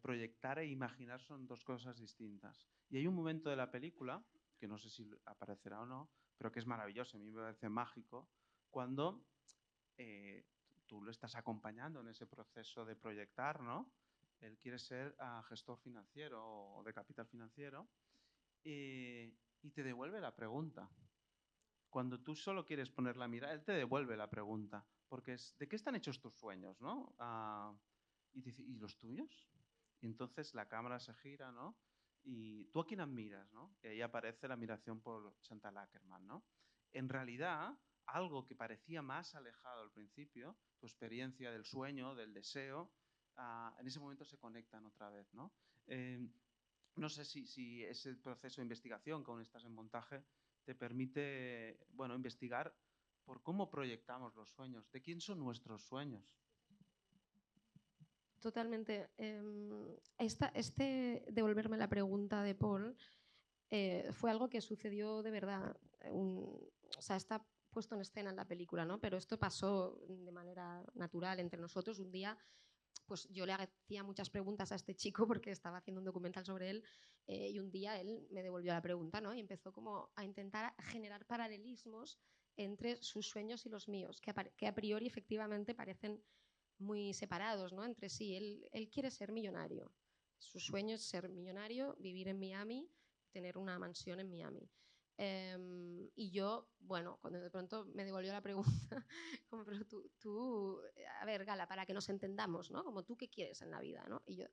proyectar e imaginar son dos cosas distintas. Y hay un momento de la película, que no sé si aparecerá o no, pero que es maravilloso, a mí me parece mágico, cuando tú lo estás acompañando en ese proceso de proyectar, ¿no? Él quiere ser gestor financiero o de capital financiero y te devuelve la pregunta. Cuando tú solo quieres poner la mirada, él te devuelve la pregunta, porque es, ¿de qué están hechos tus sueños, no? Y dice, ¿y los tuyos? Y entonces la cámara se gira, ¿no? Y ¿tú a quién admiras, no? Y ahí aparece la admiración por Chantal Akerman, ¿no? En realidad, algo que parecía más alejado al principio, tu experiencia del sueño, del deseo, en ese momento se conectan otra vez, ¿no? No sé si ese proceso de investigación, que aún estás en montaje, te permite, bueno, investigar por cómo proyectamos los sueños, de quién son nuestros sueños. Totalmente. Este devolverme la pregunta de Paul fue algo que sucedió de verdad. O sea, está puesto en escena en la película, ¿no? Pero esto pasó de manera natural entre nosotros. Un día, pues yo le hacía muchas preguntas a este chico porque estaba haciendo un documental sobre él y un día él me devolvió la pregunta, ¿no? Y empezó como a intentar generar paralelismos entre sus sueños y los míos, que a priori efectivamente parecen muy separados, ¿no? Entre sí. Él quiere ser millonario. Su sueño es ser millonario, vivir en Miami, tener una mansión en Miami. Y yo, bueno, cuando de pronto me devolvió la pregunta, como, pero tú, a ver, Gala, para que nos entendamos, ¿no? Como tú, ¿qué quieres en la vida, ¿no? Y yo,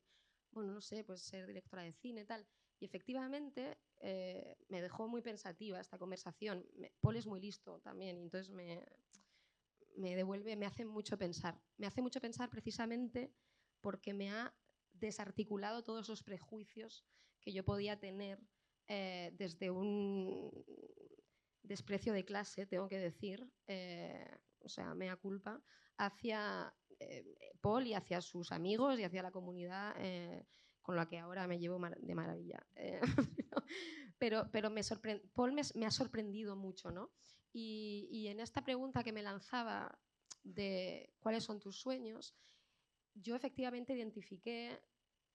bueno, no sé, pues ser directora de cine, tal. Y efectivamente me dejó muy pensativa esta conversación. Paul es muy listo también, y entonces me devuelve, me hace mucho pensar. Me hace mucho pensar precisamente porque me ha desarticulado todos los prejuicios que yo podía tener desde un desprecio de clase, tengo que decir, o sea, mea culpa, hacia Paul y hacia sus amigos y hacia la comunidad con la que ahora me llevo de maravilla. Pero Paul me ha sorprendido mucho, ¿no? Y en esta pregunta que me lanzaba de cuáles son tus sueños, yo efectivamente identifiqué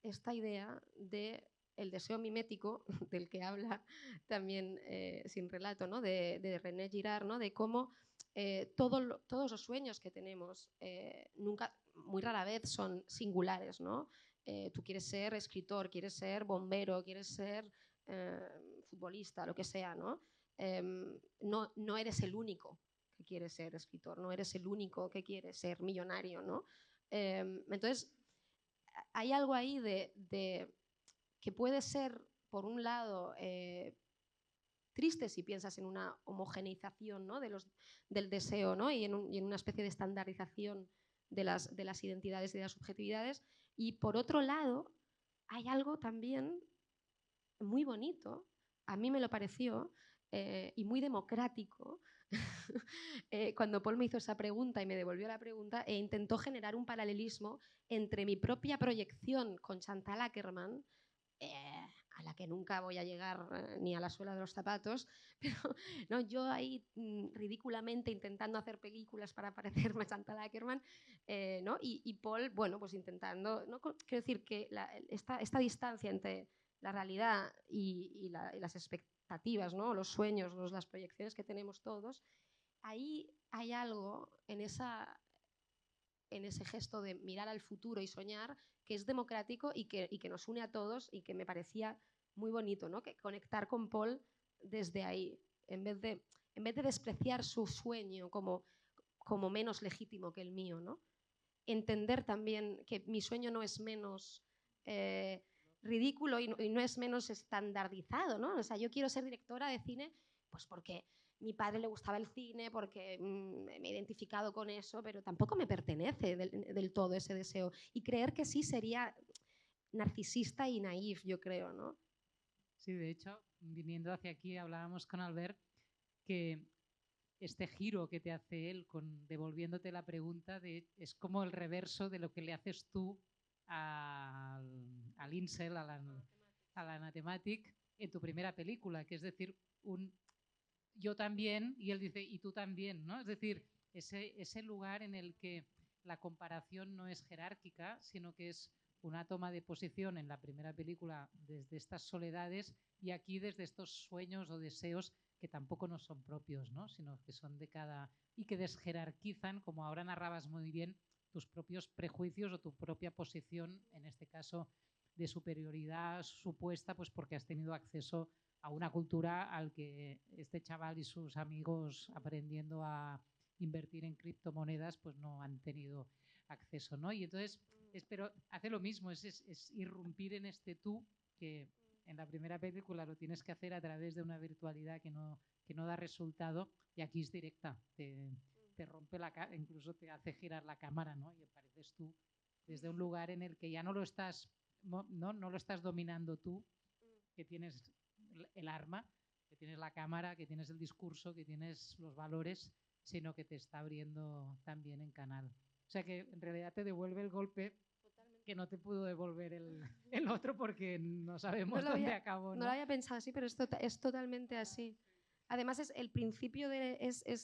esta idea de el deseo mimético, del que habla también Sin Relato, ¿no? de René Girard, ¿no? De cómo todos los sueños que tenemos nunca, muy rara vez son singulares, ¿no? Tú quieres ser escritor, quieres ser bombero, quieres ser futbolista, lo que sea, ¿no? No eres el único que quiere ser escritor, no eres el único que quiere ser millonario, ¿no? Entonces, hay algo ahí de que puede ser, por un lado, triste si piensas en una homogeneización, ¿no? del deseo, ¿no? y en una especie de estandarización de las identidades y de las subjetividades. Y por otro lado, hay algo también muy bonito, a mí me lo pareció, y muy democrático, cuando Paul me hizo esa pregunta y me devolvió la pregunta e intentó generar un paralelismo entre mi propia proyección con Chantal Akerman, a la que nunca voy a llegar ni a la suela de los zapatos, pero no, yo ahí ridículamente intentando hacer películas para parecerme a Chantal Akerman, ¿no? y Paul, bueno, pues intentando, ¿no? Quiero decir que esta distancia entre la realidad y las expectativas, ¿no? Los sueños, las proyecciones que tenemos todos, ahí hay algo en ese gesto de mirar al futuro y soñar que es democrático y que nos une a todos y que me parecía muy bonito, ¿no? Que conectar con Paul desde ahí, en vez de despreciar su sueño como menos legítimo que el mío, ¿no? Entender también que mi sueño no es menos ridículo y no es menos estandarizado, ¿no? O sea, yo quiero ser directora de cine pues porque mi padre le gustaba el cine, porque me he identificado con eso, pero tampoco me pertenece del todo ese deseo. Y creer que sí sería narcisista y naif, yo creo, ¿no? Sí, de hecho, viniendo hacia aquí, hablábamos con Albert que este giro que te hace él devolviéndote la pregunta es como el reverso de lo que le haces tú al incel, al anathematic, en tu primera película, que es decir, yo también, y él dice, y tú también, ¿no? Es decir, ese lugar en el que la comparación no es jerárquica, sino que es una toma de posición en la primera película desde estas soledades y aquí desde estos sueños o deseos que tampoco no son propios, ¿no? Sino que son de cada... y que desjerarquizan, como ahora narrabas muy bien, tus propios prejuicios o tu propia posición, en este caso de superioridad supuesta, pues porque has tenido acceso a una cultura al que este chaval y sus amigos aprendiendo a invertir en criptomonedas pues no han tenido acceso, ¿no? Y entonces pero hace lo mismo, es irrumpir en este tú que en la primera película lo tienes que hacer a través de una virtualidad que no da resultado y aquí es directa, te rompe incluso te hace girar la cámara, ¿no? Y apareces tú desde un lugar en el que ya no lo estás dominando tú, que tienes el arma, que tienes la cámara, que tienes el discurso, que tienes los valores, sino que te está abriendo también en canal. O sea que en realidad te devuelve el golpe que no te pudo devolver el otro porque no sabemos dónde acabó, ¿no? No lo había pensado así, pero es totalmente así. Además, es el principio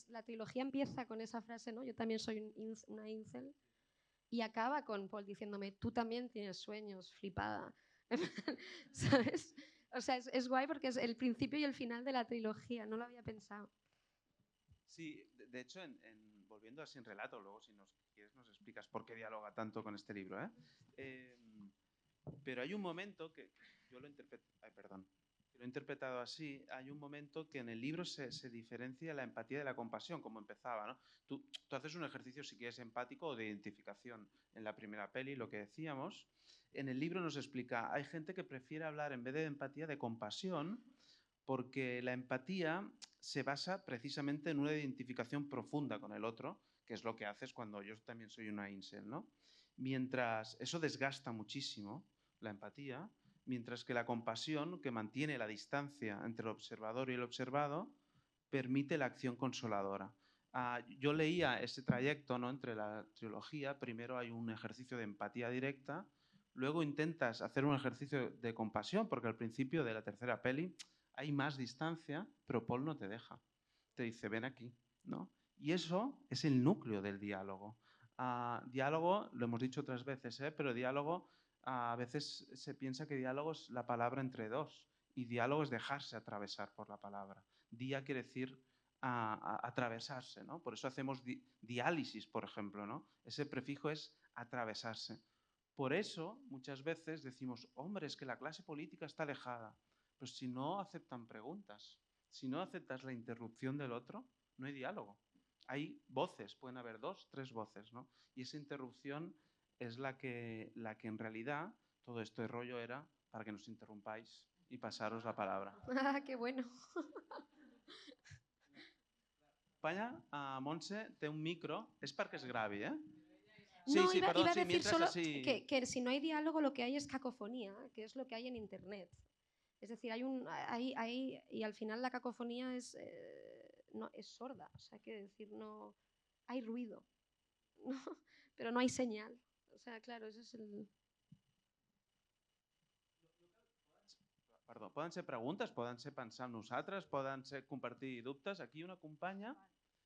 la trilogía empieza con esa frase, ¿no? Yo también soy una incel. Y acaba con Paul diciéndome, tú también tienes sueños, flipada. ¿Sabes? O sea, es guay porque es el principio y el final de la trilogía, no lo había pensado. Sí, de hecho, volviendo a Sin Relato, luego si quieres nos explicas por qué dialoga tanto con este libro, ¿eh? Pero hay un momento que yo lo he interpretado así, hay un momento que en el libro se diferencia la empatía de la compasión, como empezaba, ¿no? Tú haces un ejercicio, si quieres, empático o de identificación en la primera peli, lo que decíamos. En el libro nos explica, hay gente que prefiere hablar en vez de empatía de compasión porque la empatía se basa precisamente en una identificación profunda con el otro, que es lo que haces cuando yo también soy una incel, ¿no? Mientras eso desgasta muchísimo la empatía, mientras que la compasión, que mantiene la distancia entre el observador y el observado, permite la acción consoladora. Yo leía ese trayecto, ¿no?, entre la trilogía. Primero hay un ejercicio de empatía directa, luego intentas hacer un ejercicio de compasión, porque al principio de la tercera peli hay más distancia, pero Paul no te deja. Te dice, ven aquí, ¿no? Y eso es el núcleo del diálogo. Diálogo, lo hemos dicho otras veces, pero diálogo, a veces se piensa que diálogo es la palabra entre dos, y diálogo es dejarse atravesar por la palabra. Día quiere decir atravesarse, ¿no? Por eso hacemos diálisis, por ejemplo, ¿no? Ese prefijo es atravesarse. Por eso muchas veces decimos, hombre, es que la clase política está alejada. Pues si no aceptan preguntas, si no aceptas la interrupción del otro, no hay diálogo. Hay voces, pueden haber 2, 3 voces, ¿no? Y esa interrupción es la que en realidad todo este rollo era para que nos interrumpáis y pasaros la palabra. Ah, qué bueno. España, Montse té un micro, és perquè es gravi, eh? No, Sí, iba perdón, a sí, decir mientras solo así... que si no hay diálogo lo que hay es cacofonía, que es lo que hay en Internet. Es decir, y al final la cacofonía no, es sorda, o sea, quiere decir, no hay ruido, ¿no? Pero no hay señal. O sea, claro, ese es el... Perdó, poden ser preguntes, poden ser pensar en nosaltres, poden ser compartir dubtes. Aquí una companya...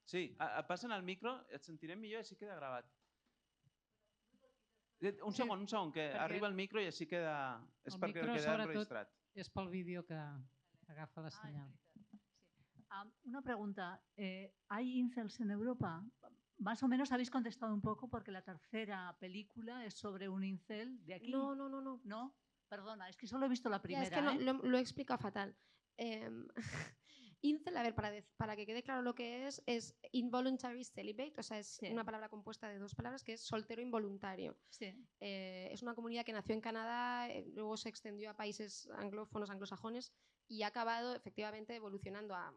Sí, passen el micro, et sentirem millor i així queda gravat. Un segon, que arriba el micro i així queda... És perquè queda enregistrat. És pel vídeo que agafa la senyal. Una pregunta. ¿Hay incels en Europa? Más o menos habéis contestado un poco porque la tercera película es sobre un incel de aquí. No. ¿No? Perdona, es que solo he visto la primera. Ya, es que lo he explicado fatal. Incel, a ver, para que quede claro lo que es involuntary celibate, o sea, es una palabra compuesta de 2 palabras que es soltero involuntario. Sí. Es una comunidad que nació en Canadá, luego se extendió a países anglófonos, anglosajones y ha acabado efectivamente evolucionando a,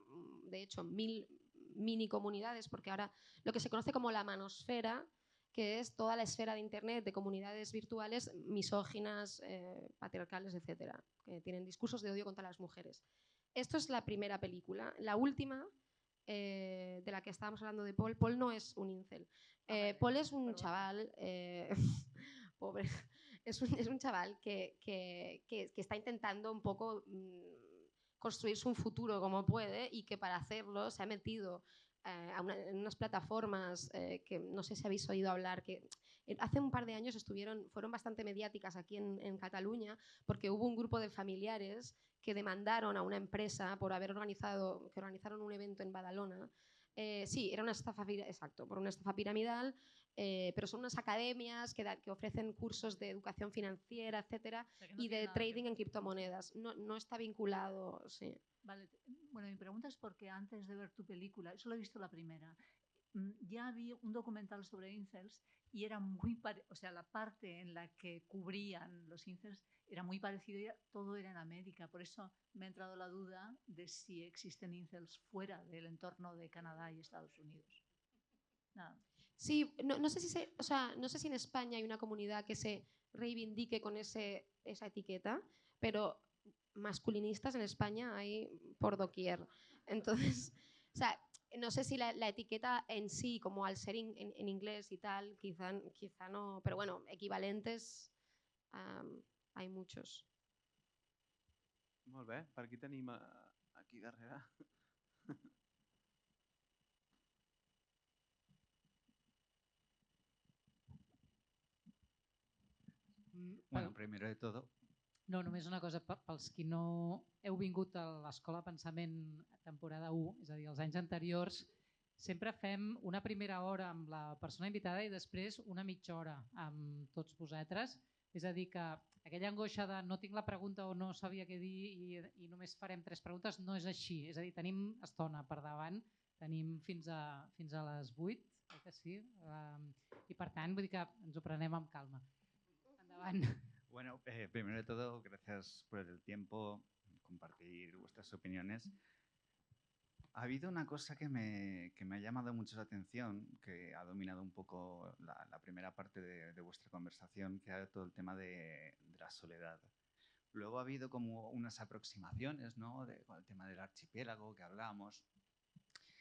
de hecho, 1000 mini comunidades, porque ahora lo que se conoce como la manosfera, que es toda la esfera de Internet de comunidades virtuales misóginas, patriarcales, etcétera, que tienen discursos de odio contra las mujeres. Esto es la primera película. La última, de la que estábamos hablando de Paul, Paul no es un incel. Paul es un chaval, pobre, es un chaval que está intentando un poco construirse un futuro como puede y que para hacerlo se ha metido en unas plataformas que no sé si habéis oído hablar, que hace un par de años fueron bastante mediáticas aquí en Cataluña porque hubo un grupo de familiares que demandaron a una empresa por haber organizaron un evento en Badalona. Sí, era una estafa, exacto, por una estafa piramidal, pero son unas academias que ofrecen cursos de educación financiera, etcétera, o sea, y de trading en criptomonedas. No está vinculado, sí. Vale. Bueno, mi pregunta es porque antes de ver tu película, solo he visto la primera, ya vi un documental sobre incels y era o sea, la parte en la que cubrían los incels era muy parecido, todo era en América, por eso me ha entrado la duda de si existen incels fuera del entorno de Canadá y Estados Unidos. Nada. Sí, no sé si en España hay una comunidad que se reivindique con esa etiqueta, pero masculinistas en España hay por doquier. Entonces, o sea, no sé si la etiqueta en sí, como al ser en inglés y tal, quizá no, pero bueno, equivalentes hay muchos. Molt bé, per aquí tenim aquí darrere. Bueno, primero de todo... No, només una cosa, pels qui no heu vingut a l'Escola Pensament temporada 1, és a dir, els anys anteriors, sempre fem una primera hora amb la persona invitada i després una mitja hora amb tots vosaltres. És a dir, que aquella angoixa de no tinc la pregunta o no sabia què dir i només farem 3 preguntes no és així. És a dir, tenim estona per davant, tenim fins a les 8, que sí? I per tant, vull dir que ens ho prenem amb calma. Endavant. Bueno, primero de todo, gracias por el tiempo, compartir vuestras opiniones. Ha habido una cosa que me ha llamado mucho la atención, que ha dominado un poco la primera parte de vuestra conversación, que era todo el tema de la soledad. Luego ha habido como unas aproximaciones, ¿no? Con el tema del archipiélago que hablábamos.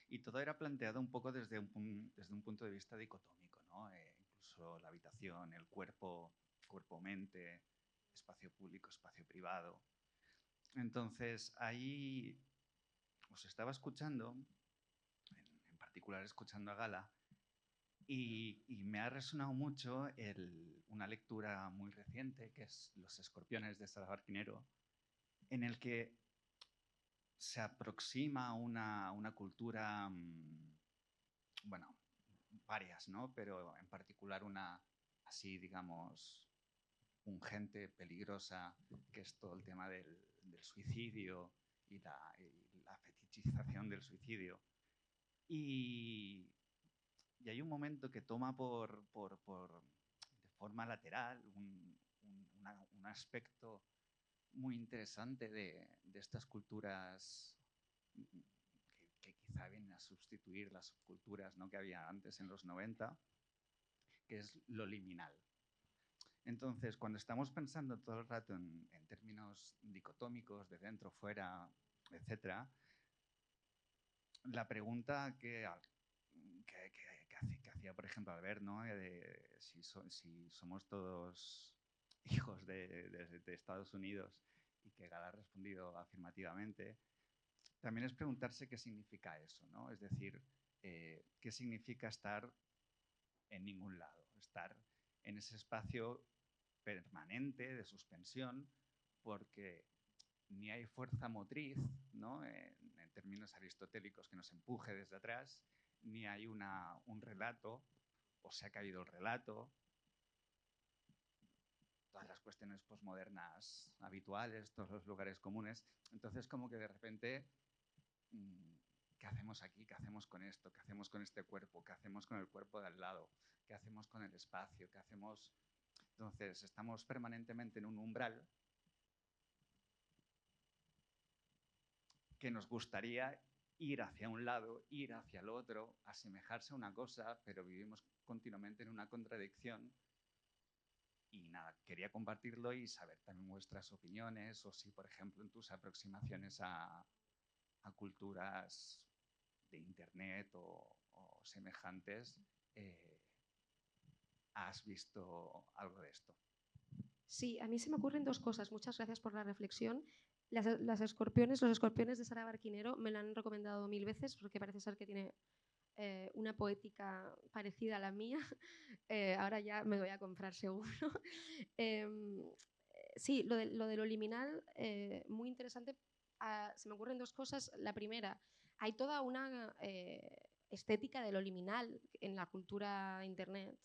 Y todo era planteado un poco desde un punto de vista dicotómico, ¿no? Incluso la habitación, el cuerpo, cuerpo-mente, espacio público, espacio privado. Entonces, ahí os estaba escuchando, en particular escuchando a Gala, y me ha resonado mucho una lectura muy reciente, que es Los escorpiones de Sara Barquinero, en el que se aproxima una cultura, bueno, varias, ¿no? Pero en particular una así, digamos, pungente, peligrosa, que es todo el tema del suicidio y la fetichización del suicidio. Y hay un momento que toma de forma lateral un aspecto muy interesante de estas culturas que quizá vienen a sustituir las subculturas, ¿no?, que había antes en los 90, que es lo liminal. Entonces, cuando estamos pensando todo el rato en términos dicotómicos, de dentro, fuera, etc., la pregunta que hacía, por ejemplo, Albert, ¿no?, de si somos todos hijos de Estados Unidos, y que Gala ha respondido afirmativamente, también es preguntarse qué significa eso, ¿no? Es decir, qué significa estar en ningún lado, estar en ese espacio permanente de suspensión, porque ni hay fuerza motriz, ¿no?, en términos aristotélicos, que nos empuje desde atrás, ni hay un relato, o se ha caído el relato, todas las cuestiones posmodernas habituales, todos los lugares comunes. Entonces, como que de repente, ¿qué hacemos aquí? ¿Qué hacemos con esto? ¿Qué hacemos con este cuerpo? ¿Qué hacemos con el cuerpo de al lado? ¿Qué hacemos con el espacio? ¿Qué hacemos? Entonces, estamos permanentemente en un umbral que nos gustaría ir hacia un lado, ir hacia el otro, asemejarse a una cosa, pero vivimos continuamente en una contradicción. Y nada, quería compartirlo y saber también vuestras opiniones, o si, por ejemplo, en tus aproximaciones a culturas de Internet o semejantes, has visto algo de esto. Sí, a mí se me ocurren dos cosas. Muchas gracias por la reflexión. Los escorpiones de Sara Barquinero me lo han recomendado 1000 veces, porque parece ser que tiene una poética parecida a la mía. Ahora ya me voy a comprar seguro. Sí, lo de lo liminal, muy interesante. Se me ocurren dos cosas. La primera, hay toda una estética de lo liminal en la cultura internet,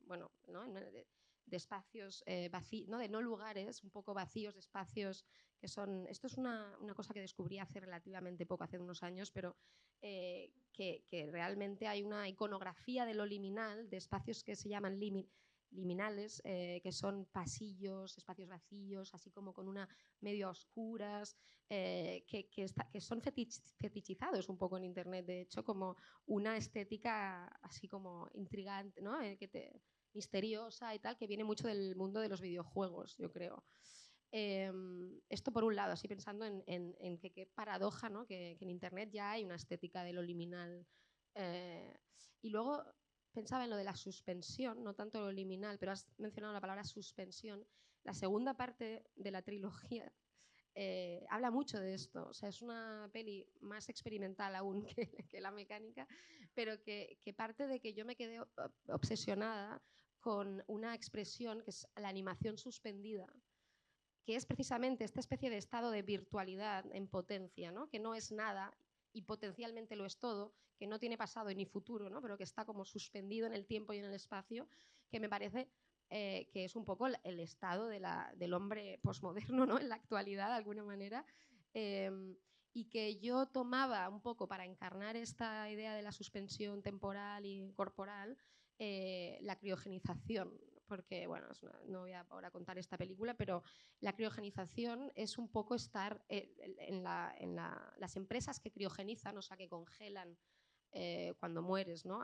bueno, ¿no?, de espacios vacíos, ¿no?, de no lugares, un poco vacíos, de espacios que son... Esto es una cosa que descubrí hace relativamente poco, hace unos años, pero que realmente hay una iconografía de lo liminal, de espacios que se llaman liminales, que son pasillos, espacios vacíos, así como con una medio a oscuras, que son fetichizados un poco en Internet, de hecho, como una estética así como intrigante, ¿no?, misteriosa y tal, que viene mucho del mundo de los videojuegos, yo creo. Esto por un lado, así pensando en que qué paradoja, ¿no?, que en Internet ya hay una estética de lo liminal. Y luego pensaba en lo de la suspensión, no tanto lo liminal, pero has mencionado la palabra suspensión. La segunda parte de la trilogía habla mucho de esto. O sea, es una peli más experimental aún que La Mecánica, pero que parte de que yo me quedé obsesionada con una expresión que es la animación suspendida, que es precisamente esta especie de estado de virtualidad en potencia, ¿no?, que no es nada y potencialmente lo es todo, que no tiene pasado ni futuro, ¿no?, pero que está como suspendido en el tiempo y en el espacio, que me parece que es un poco el estado del hombre posmoderno, ¿no?, en la actualidad, de alguna manera, y que yo tomaba un poco para encarnar esta idea de la suspensión temporal y corporal, la criogenización, porque, bueno, no voy a ahora contar esta película, pero la criogenización es un poco estar en las empresas que criogenizan, o sea, que congelan cuando mueres, ¿no?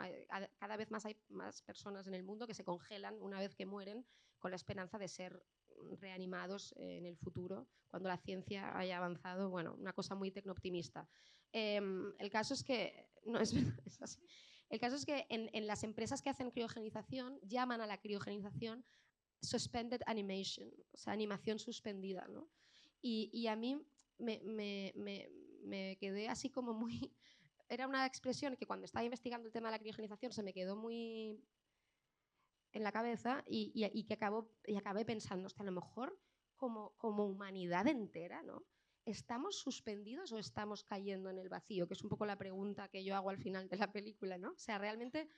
Cada vez más hay más personas en el mundo que se congelan una vez que mueren, con la esperanza de ser reanimados en el futuro, cuando la ciencia haya avanzado. Bueno, una cosa muy tecnooptimista. El caso es que, no es verdad, es así. El caso es que en las empresas que hacen criogenización llaman a la criogenización suspended animation, o sea, animación suspendida, ¿no? Y a mí me quedé así como muy... Era una expresión que cuando estaba investigando el tema de la criogenización se me quedó muy en la cabeza y que acabé pensando, hasta a lo mejor como humanidad entera, ¿no? ¿Estamos suspendidos o estamos cayendo en el vacío? Que es un poco la pregunta que yo hago al final de la película, ¿no? O sea, realmente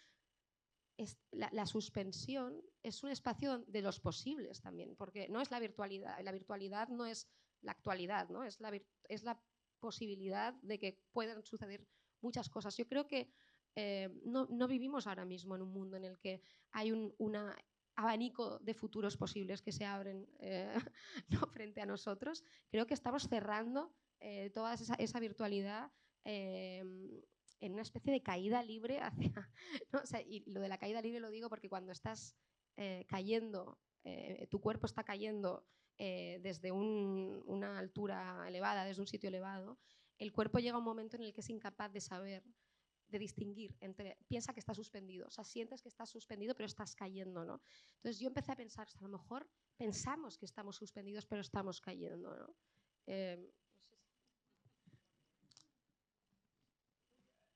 la suspensión es un espacio de los posibles también, porque no es la virtualidad no es la actualidad, ¿no? Es la posibilidad de que puedan suceder muchas cosas. Yo creo que no vivimos ahora mismo en un mundo en el que hay un abanico de futuros posibles que se abren ¿no? frente a nosotros. Creo que estamos cerrando toda esa virtualidad en una especie de caída libre hacia... ¿no? O sea, y lo de la caída libre lo digo porque cuando estás cayendo, tu cuerpo está cayendo desde una altura elevada, desde un sitio elevado, el cuerpo llega a un momento en el que es incapaz de saber, de distinguir entre, piensa que está suspendido, o sea, sientes que estás suspendido pero estás cayendo, ¿no? Entonces yo empecé a pensar, a lo mejor pensamos que estamos suspendidos pero estamos cayendo, ¿no?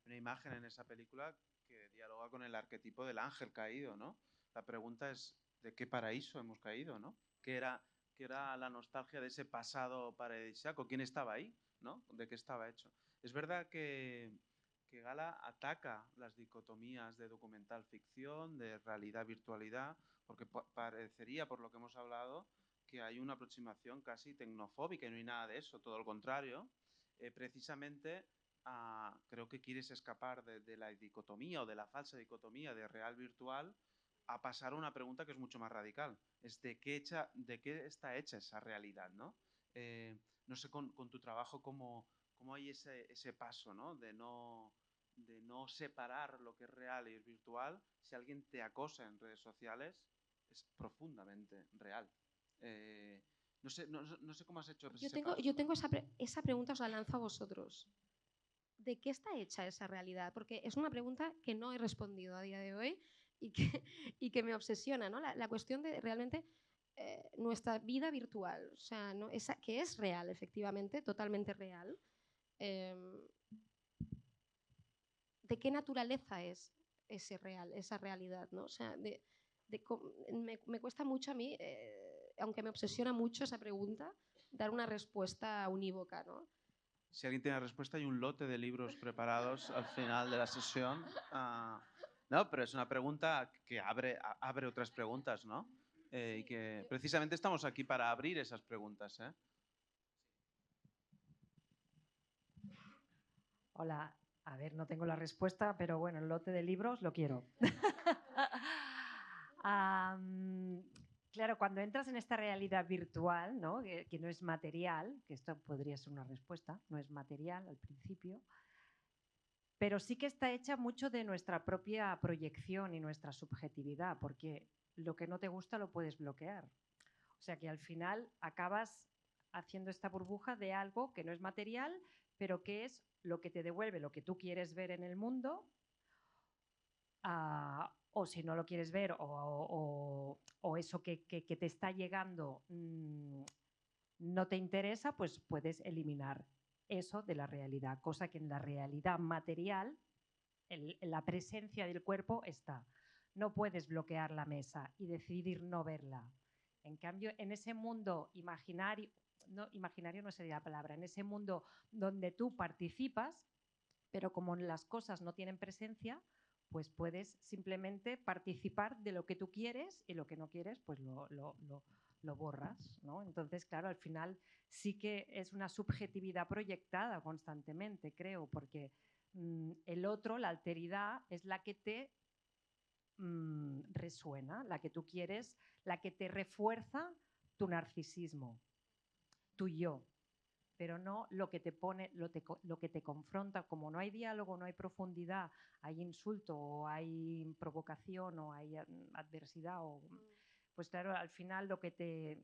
Una imagen en esa película que dialoga con el arquetipo del ángel caído, ¿no? La pregunta es, ¿de qué paraíso hemos caído, no? ¿Qué era la nostalgia de ese pasado paradisíaco? ¿Quién estaba ahí, no? ¿De qué estaba hecho? Es verdad que Gala ataca las dicotomías de documental ficción, de realidad virtualidad, porque parecería, por lo que hemos hablado, que hay una aproximación casi tecnofóbica y no hay nada de eso, todo lo contrario. Precisamente creo que quieres escapar de la dicotomía o de la falsa dicotomía de real-virtual a pasar a una pregunta que es mucho más radical. Es de qué está hecha esa realidad, ¿no? No sé con tu trabajo cómo hay ese paso, ¿no? De no separar lo que es real y es virtual. Si alguien te acosa en redes sociales, es profundamente real. No sé cómo has hecho ese paso. Yo tengo esa pregunta, os la lanzo a vosotros. ¿De qué está hecha esa realidad? Porque es una pregunta que no he respondido a día de hoy y que me obsesiona, ¿no? La cuestión de realmente nuestra vida virtual, o sea, ¿no? Que es real, efectivamente, totalmente real. ¿De qué naturaleza es esa realidad, ¿no? O sea, me cuesta mucho a mí, aunque me obsesiona mucho esa pregunta, dar una respuesta unívoca, ¿no? Si alguien tiene la respuesta, hay un lote de libros preparados al final de la sesión. No, pero es una pregunta que abre otras preguntas, ¿no? Y que precisamente estamos aquí para abrir esas preguntas, ¿eh? Hola, a ver, no tengo la respuesta, pero bueno, el lote de libros lo quiero. Claro, cuando entras en esta realidad virtual, ¿no? Que no es material, que esto podría ser una respuesta, no es material al principio, pero sí que está hecha mucho de nuestra propia proyección y nuestra subjetividad, porque lo que no te gusta lo puedes bloquear. O sea que al final acabas haciendo esta burbuja de algo que no es material, pero que es lo que te devuelve lo que tú quieres ver en el mundo, o si no lo quieres ver, o eso que te está llegando no te interesa, pues puedes eliminar eso de la realidad, cosa que en la realidad material, la presencia del cuerpo está. No puedes bloquear la mesa y decidir no verla. En cambio, en ese mundo imaginario no sería la palabra, en ese mundo donde tú participas, pero como las cosas no tienen presencia, pues puedes simplemente participar de lo que tú quieres y lo que no quieres, pues lo borras, ¿no? Entonces, claro, al final sí que es una subjetividad proyectada constantemente, creo, porque el otro, la alteridad, es la que te resuena, la que tú quieres, la que te refuerza tu narcisismo, tu yo, pero no lo que te pone, lo que te confronta. Como no hay diálogo, no hay profundidad, hay insulto o hay provocación o hay adversidad, pues claro, al final lo que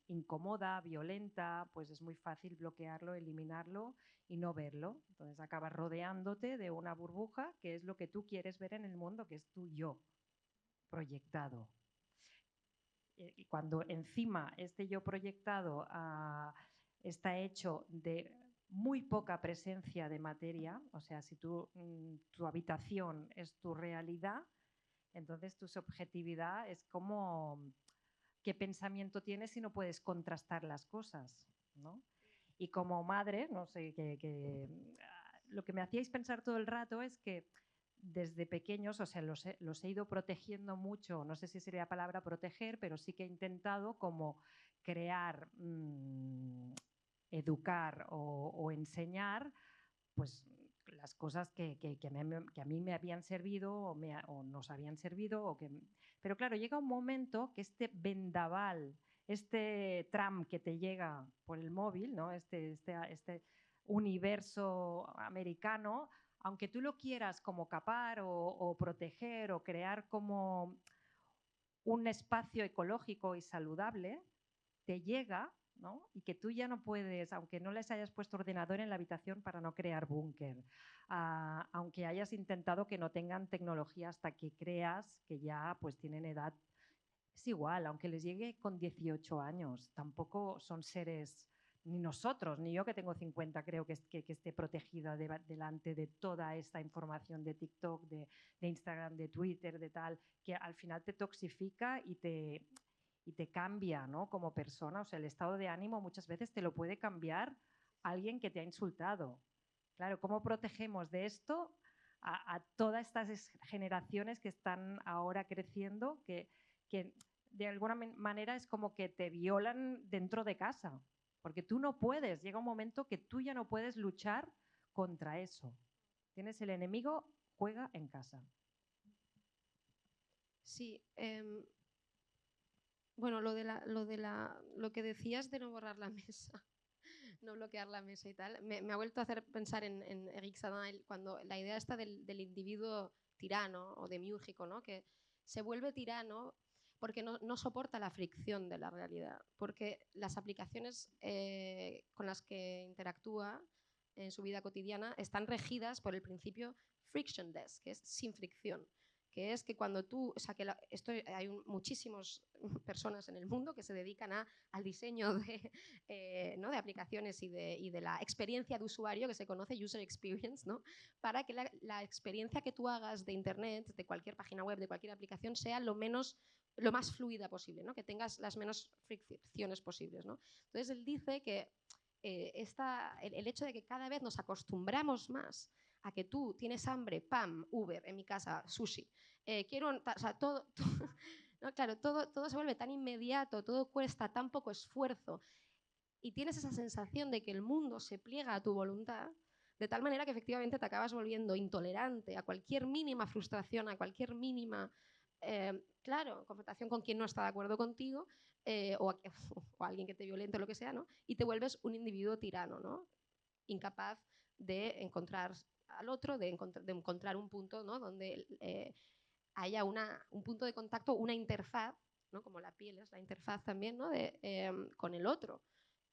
incomoda, violenta, pues es muy fácil bloquearlo, eliminarlo y no verlo. Entonces acabas rodeándote de una burbuja que es lo que tú quieres ver en el mundo, que es tu yo proyectado. Y cuando encima este yo proyectado está hecho de muy poca presencia de materia, o sea, si tu habitación es tu realidad, entonces tu subjetividad es como qué pensamiento tienes si no puedes contrastar las cosas, ¿no? Y como madre, no sé, lo que me hacíais pensar todo el rato es que desde pequeños, o sea, los he ido protegiendo mucho, no sé si sería la palabra proteger, pero sí que he intentado como crear, educar o enseñar, pues las cosas que a mí me habían servido o nos habían servido. Pero claro, llega un momento que este vendaval, este tram que te llega por el móvil, ¿no? este universo americano, aunque tú lo quieras como capar o proteger o crear como un espacio ecológico y saludable, te llega, ¿no? Y que tú ya no puedes, aunque no les hayas puesto ordenador en la habitación para no crear búnker, aunque hayas intentado que no tengan tecnología hasta que creas que ya pues tienen edad, es igual, aunque les llegue con 18 años, tampoco son seres, ni nosotros, ni yo que tengo 50 creo que esté protegida delante de toda esta información de TikTok, de Instagram, de Twitter, de tal, que al final te toxifica y te cambia, ¿no? Como persona. O sea, el estado de ánimo muchas veces te lo puede cambiar alguien que te ha insultado. Claro, ¿cómo protegemos de esto a todas estas generaciones que están ahora creciendo, que de alguna manera es como que te violan dentro de casa? Porque tú no puedes, llega un momento que tú ya no puedes luchar contra eso. Tienes el enemigo, juega en casa. Sí, bueno, lo que decías de no borrar la mesa, no bloquear la mesa y tal, me ha vuelto a hacer pensar en Eric Sadin, cuando la idea esta del individuo tirano o demiúrgico, ¿no? Que se vuelve tirano porque no soporta la fricción de la realidad, porque las aplicaciones con las que interactúa en su vida cotidiana están regidas por el principio frictionless, que es sin fricción, que es que cuando tú, o sea, que hay muchísimas personas en el mundo que se dedican al diseño ¿no? de aplicaciones y de la experiencia de usuario, que se conoce user experience, ¿no? Para que la experiencia que tú hagas de internet, de cualquier página web, de cualquier aplicación, sea lo más fluida posible, ¿no? Que tengas las menos fricciones posibles, ¿no? Entonces él dice que el hecho de que cada vez nos acostumbramos más a que tú tienes hambre, pam, Uber, en mi casa, sushi, o sea, todo ¿no? Claro, todo se vuelve tan inmediato, todo cuesta tan poco esfuerzo y tienes esa sensación de que el mundo se pliega a tu voluntad, de tal manera que efectivamente te acabas volviendo intolerante a cualquier mínima frustración, a cualquier mínima, claro, confrontación con quien no está de acuerdo contigo o alguien que te violente o lo que sea, ¿no? Y te vuelves un individuo tirano, ¿no? Incapaz de encontrar al otro, de encontrar un punto, ¿no? Donde haya un punto de contacto, una interfaz, ¿no? Como la piel es la interfaz también, ¿no? con el otro.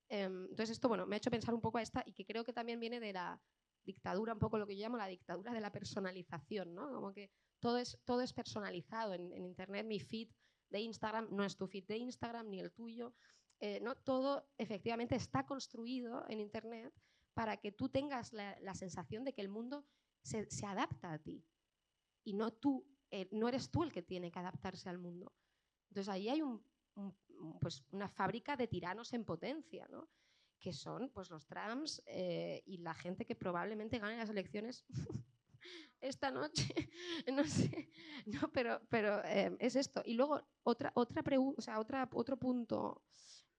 Entonces esto, bueno, me ha hecho pensar un poco a esta y que creo que también viene de la dictadura, un poco lo que yo llamo la dictadura de la personalización, ¿no? Como que todo es personalizado en Internet. Mi feed de Instagram no es tu feed de Instagram ni el tuyo. ¿no? Todo efectivamente está construido en Internet para que tú tengas la sensación de que el mundo se adapta a ti y no eres tú el que tiene que adaptarse al mundo. Entonces ahí hay pues una fábrica de tiranos en potencia, ¿no? Que son pues, los Trumps y la gente que probablemente gane las elecciones esta noche, no sé, no, pero es esto. Y luego otro punto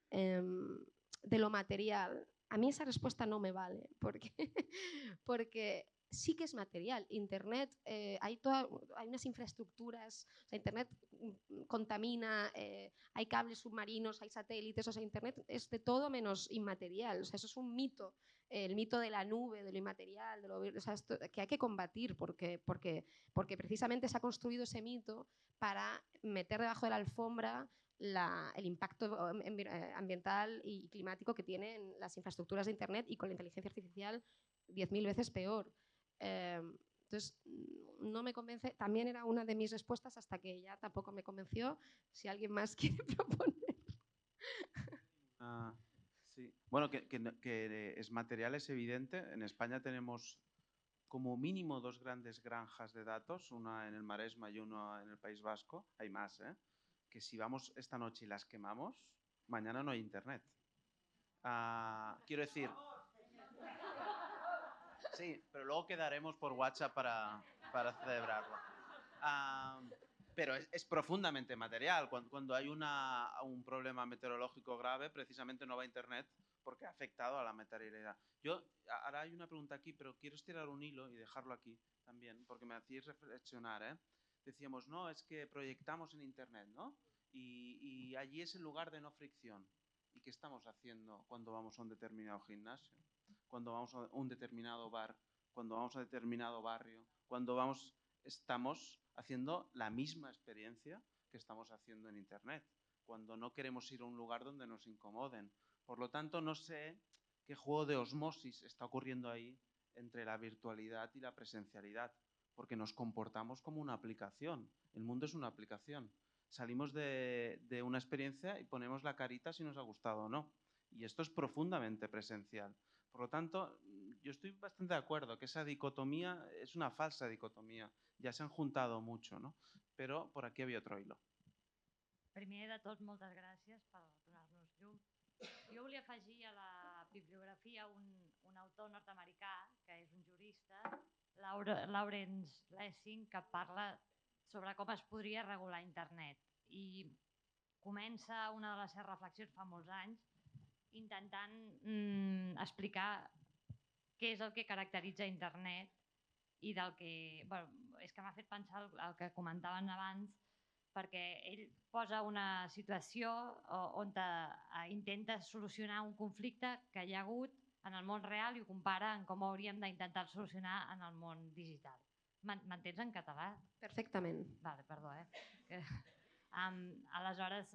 de lo material. A mí esa respuesta no me vale, porque sí que es material. Internet, hay unas infraestructuras, o sea, Internet contamina, hay cables submarinos, hay satélites, o sea, Internet es de todo menos inmaterial. O sea, eso es un mito, el mito de la nube, de lo inmaterial, o sea, esto, que hay que combatir porque precisamente se ha construido ese mito para meter debajo de la alfombra el impacto ambiental y climático que tienen las infraestructuras de Internet, y con la inteligencia artificial 10.000 veces peor. Entonces, no me convence. También era una de mis respuestas hasta que ya tampoco me convenció. Si alguien más quiere proponer. Sí. Bueno, que es material, es evidente. En España tenemos como mínimo 2 grandes granjas de datos, una en el Maresma y una en el País Vasco. Hay más, ¿eh? Que si vamos esta noche y las quemamos, mañana no hay internet. Quiero decir... Sí, pero luego quedaremos por WhatsApp para celebrarlo. Pero es profundamente material. Cuando hay un problema meteorológico grave, precisamente no va a internet porque ha afectado a la materialidad. Ahora hay una pregunta aquí, pero quiero estirar un hilo y dejarlo aquí también, porque me hacéis reflexionar, ¿eh? Decíamos, no, es que proyectamos en internet, ¿no? Y allí es el lugar de no fricción. ¿Y qué estamos haciendo cuando vamos a un determinado gimnasio? Cuando vamos a un determinado bar, cuando vamos a determinado barrio, estamos haciendo la misma experiencia que estamos haciendo en internet, cuando no queremos ir a un lugar donde nos incomoden. Por lo tanto, no sé qué juego de osmosis está ocurriendo ahí entre la virtualidad y la presencialidad, porque nos comportamos como una aplicación. El mundo es una aplicación. Salimos de una experiencia y ponemos la carita si nos ha gustado o no. Y esto es profundamente presencial. Por lo tanto, yo estoy bastante de acuerdo que esa dicotomía es una falsa dicotomía. Ja s'han juntado mucho, no? Però per aquí havia otro hilo. Primer de tot, moltes gràcies per donar-nos llum. Jo volia afegir a la bibliografia un autor nord-americà, que és un jurista, Lawrence Lessig, que parla sobre com es podria regular internet. I comença una de les seves reflexions fa molts anys intentant explicar què és el que caracteritza internet i del que... Bueno, és que m'ha fet pensar el que comentaven abans, perquè ell posa una situació on intenta solucionar un conflicte que hi ha hagut en el món real i ho compara amb com ho hauríem d'intentar solucionar en el món digital. M'entens en català? Perfectament. Vale, perdó, aleshores,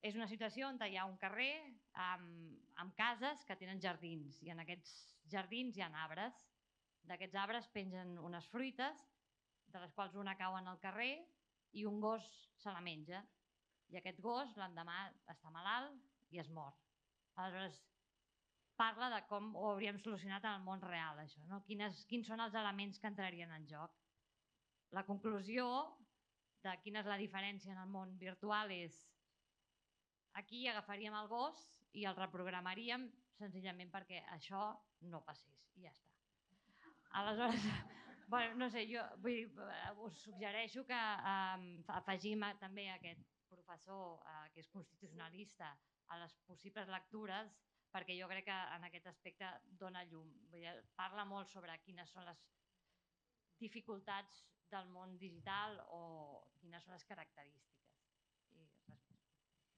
és una situació on hi ha un carrer amb cases que tenen jardins i en aquests jardins hi ha arbres. D'aquests arbres pengen unes fruites, de les quals una cau en el carrer i un gos se la menja. I aquest gos l'endemà està malalt i es mor. Aleshores, parla de com ho hauríem solucionat en el món real, això, no? Quins són els elements que entrarien en joc. La conclusió de quina és la diferència en el món virtual és aquí agafaríem el gos i el reprogramaríem senzillament perquè això no passés i ja està. Aleshores, bueno, no sé, jo us suggereixo que afegim també aquest professor que és constitucionalista a les possibles lectures, perquè jo crec que en aquest aspecte dona llum. Parla molt sobre quines són les dificultats del món digital o quines són les característiques.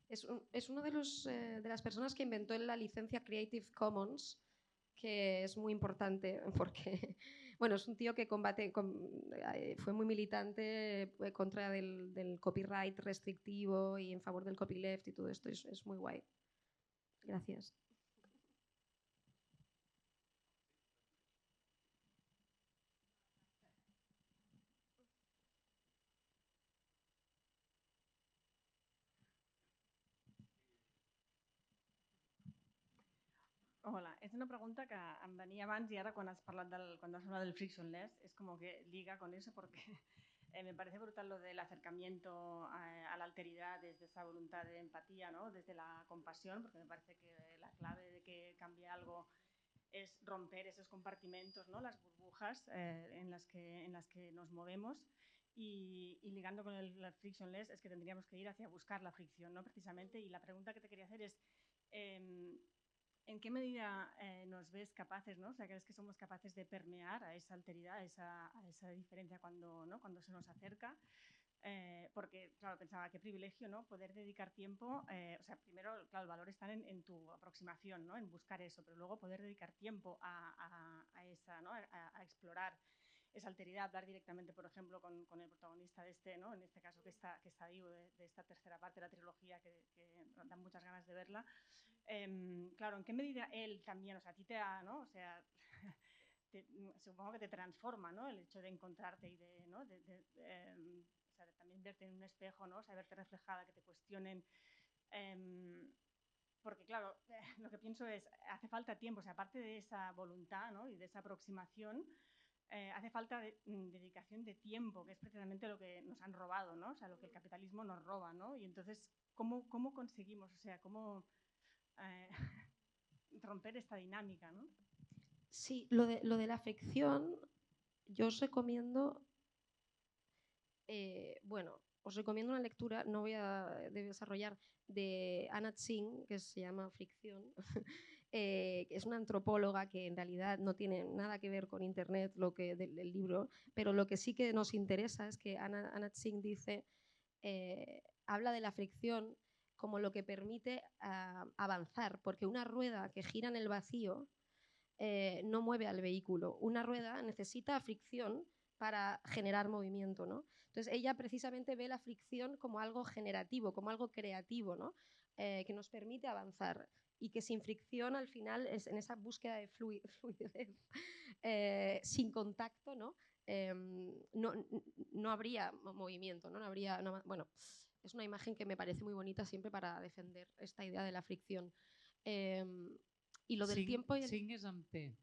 Es uno de las personas que inventó la licencia Creative Commons, que es muy importante porque, bueno, es un tío que fue muy militante contra del copyright restrictivo y en favor del copyleft y todo esto, es muy guay. Gracias. Hola, és una pregunta que em venia abans i ara quan has parlat del frictionless es como que liga con eso porque me parece brutal lo del acercamiento a la alteridad desde esa voluntad de empatía, ¿no? Desde la compasión, porque me parece que la clave de que cambie algo es romper esos compartimentos, ¿no? Las burbujas en las que nos movemos y ligando con el frictionless es que tendríamos que ir hacia buscar la fricción, ¿no? Precisamente, y la pregunta que te quería hacer es ¿en qué medida nos ves capaces, ¿no? O sea, ¿crees que somos capaces de permear a esa alteridad, a esa diferencia cuando se nos acerca? Porque, claro, pensaba, qué privilegio, ¿no? Poder dedicar tiempo, o sea, primero, claro, el valor está en tu aproximación, ¿no? En buscar eso, pero luego poder dedicar tiempo a esa, ¿no? A explorar esa alteridad, hablar directamente, por ejemplo, con el protagonista de este, ¿no? En este caso que está vivo, de esta tercera parte de la trilogía, que dan muchas ganas de verla. Claro, ¿en qué medida él también, o sea, a ti te ha, ¿no? O sea, supongo que te transforma, ¿no? El hecho de encontrarte y de, ¿no? O sea, de también verte en un espejo, ¿no? O sea, verte reflejada, que te cuestionen. Porque, claro, lo que pienso es, hace falta tiempo, o sea, aparte de esa voluntad, ¿no? Y de esa aproximación, hace falta dedicación de tiempo, que es precisamente lo que nos han robado, ¿no? O sea, lo que el capitalismo nos roba, ¿no? Y entonces, ¿cómo conseguimos, o sea, cómo romper esta dinámica, ¿no? Sí, lo de la fricción, yo os recomiendo, bueno, os recomiendo una lectura, no voy a desarrollar, de Anna Tsing, que se llama Fricción, que es una antropóloga que en realidad no tiene nada que ver con Internet del libro, pero lo que sí que nos interesa es que Anna Tsing dice, habla de la fricción como lo que permite avanzar, porque una rueda que gira en el vacío no mueve al vehículo. Una rueda necesita fricción para generar movimiento, ¿no? Entonces ella precisamente ve la fricción como algo generativo, como algo creativo, ¿no? Que nos permite avanzar y que sin fricción al final es en esa búsqueda de fluidez sin contacto, ¿no? No habría movimiento, ¿no? Bueno, es una imagen que me parece muy bonita siempre para defender esta idea de la fricción. I lo del tiempo... Cinc és amb T.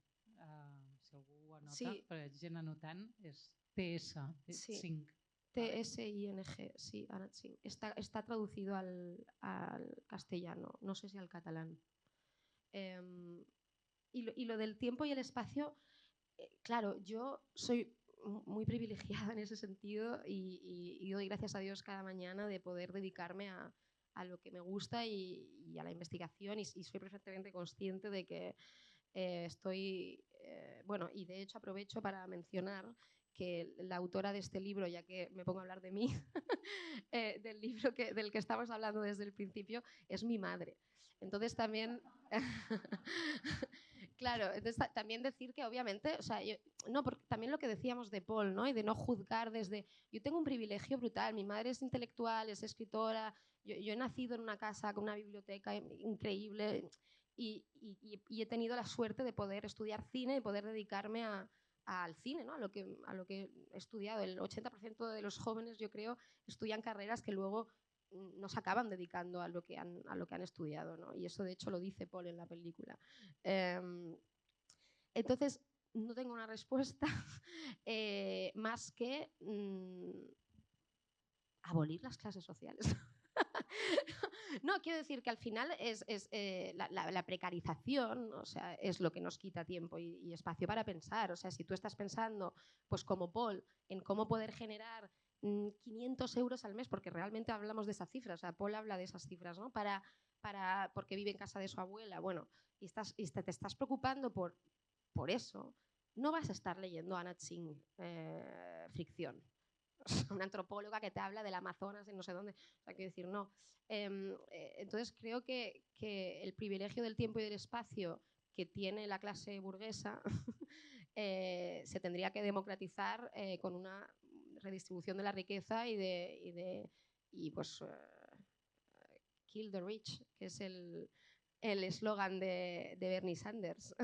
Si algú ho anota, sí. Per gent anotant, és TS, sí. 5. T-S-I-N-G, sí, Anna Tsing. Está traducido al castellano, no sé si al catalán. Y lo del tiempo y el espacio, claro, yo soy muy privilegiada en ese sentido y doy gracias a Dios cada mañana de poder dedicarme a lo que me gusta y a la investigación y soy perfectamente consciente de que estoy, bueno, y de hecho aprovecho para mencionar que la autora de este libro, ya que me pongo a hablar de mí, del libro del que estamos hablando desde el principio, es mi madre. Entonces también... Claro, entonces también decir que obviamente, o sea, porque también lo que decíamos de Paul, ¿no? Y de no juzgar desde... Yo tengo un privilegio brutal, mi madre es intelectual, es escritora, yo he nacido en una casa con una biblioteca increíble y he tenido la suerte de poder estudiar cine y poder dedicarme al cine, ¿no? A lo que he estudiado. El 80% de los jóvenes, yo creo, estudian carreras que luego no se acaban dedicando a lo que han estudiado, ¿no? Y eso de hecho lo dice Paul en la película. Entonces, no tengo una respuesta más que abolir las clases sociales. No, quiero decir que al final es la precarización, o sea, es lo que nos quita tiempo y espacio para pensar. O sea, si tú estás pensando, pues como Paul, en cómo poder generar 500 euros al mes, porque realmente hablamos de esa cifra, o sea, Paul habla de esas cifras, ¿no? Porque vive en casa de su abuela, bueno, y te estás preocupando por eso, no vas a estar leyendo a Anna Tsing Fricción. Una antropóloga que te habla del Amazonas y no sé dónde. O sea, quiero decir, no. Entonces creo que el privilegio del tiempo y del espacio que tiene la clase burguesa se tendría que democratizar con una redistribución de la riqueza y pues kill the rich, que es el eslogan de Bernie Sanders.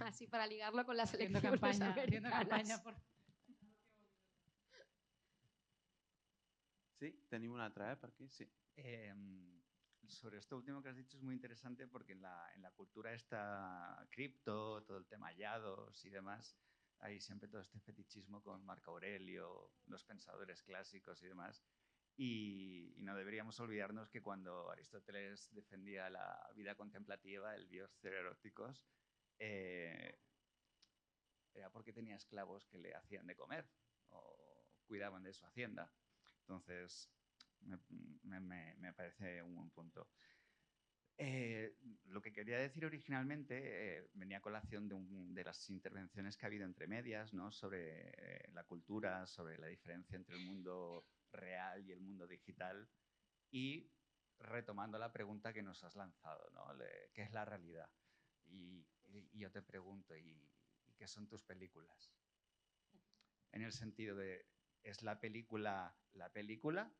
Así para ligarlo con las elecciones americanas. Sí, tenim una altra, per aquí, sí. Sobre esto último que has dicho es muy interesante porque en la cultura esta cripto, todo el tema hallados y demás, hay siempre todo este fetichismo con Marco Aurelio, los pensadores clásicos y demás. Y no deberíamos olvidarnos que cuando Aristóteles defendía la vida contemplativa, el bios cereróticos, era porque tenía esclavos que le hacían de comer o cuidaban de su hacienda. Entonces, me parece un buen punto. Lo que quería decir originalmente venía a colación de las intervenciones que ha habido entre medias, ¿no? Sobre la cultura, sobre la diferencia entre el mundo real y el mundo digital y retomando la pregunta que nos has lanzado, ¿no? ¿Qué es la realidad? Y Y yo te pregunto, ¿y qué son tus películas? En el sentido de, ¿es la película la película?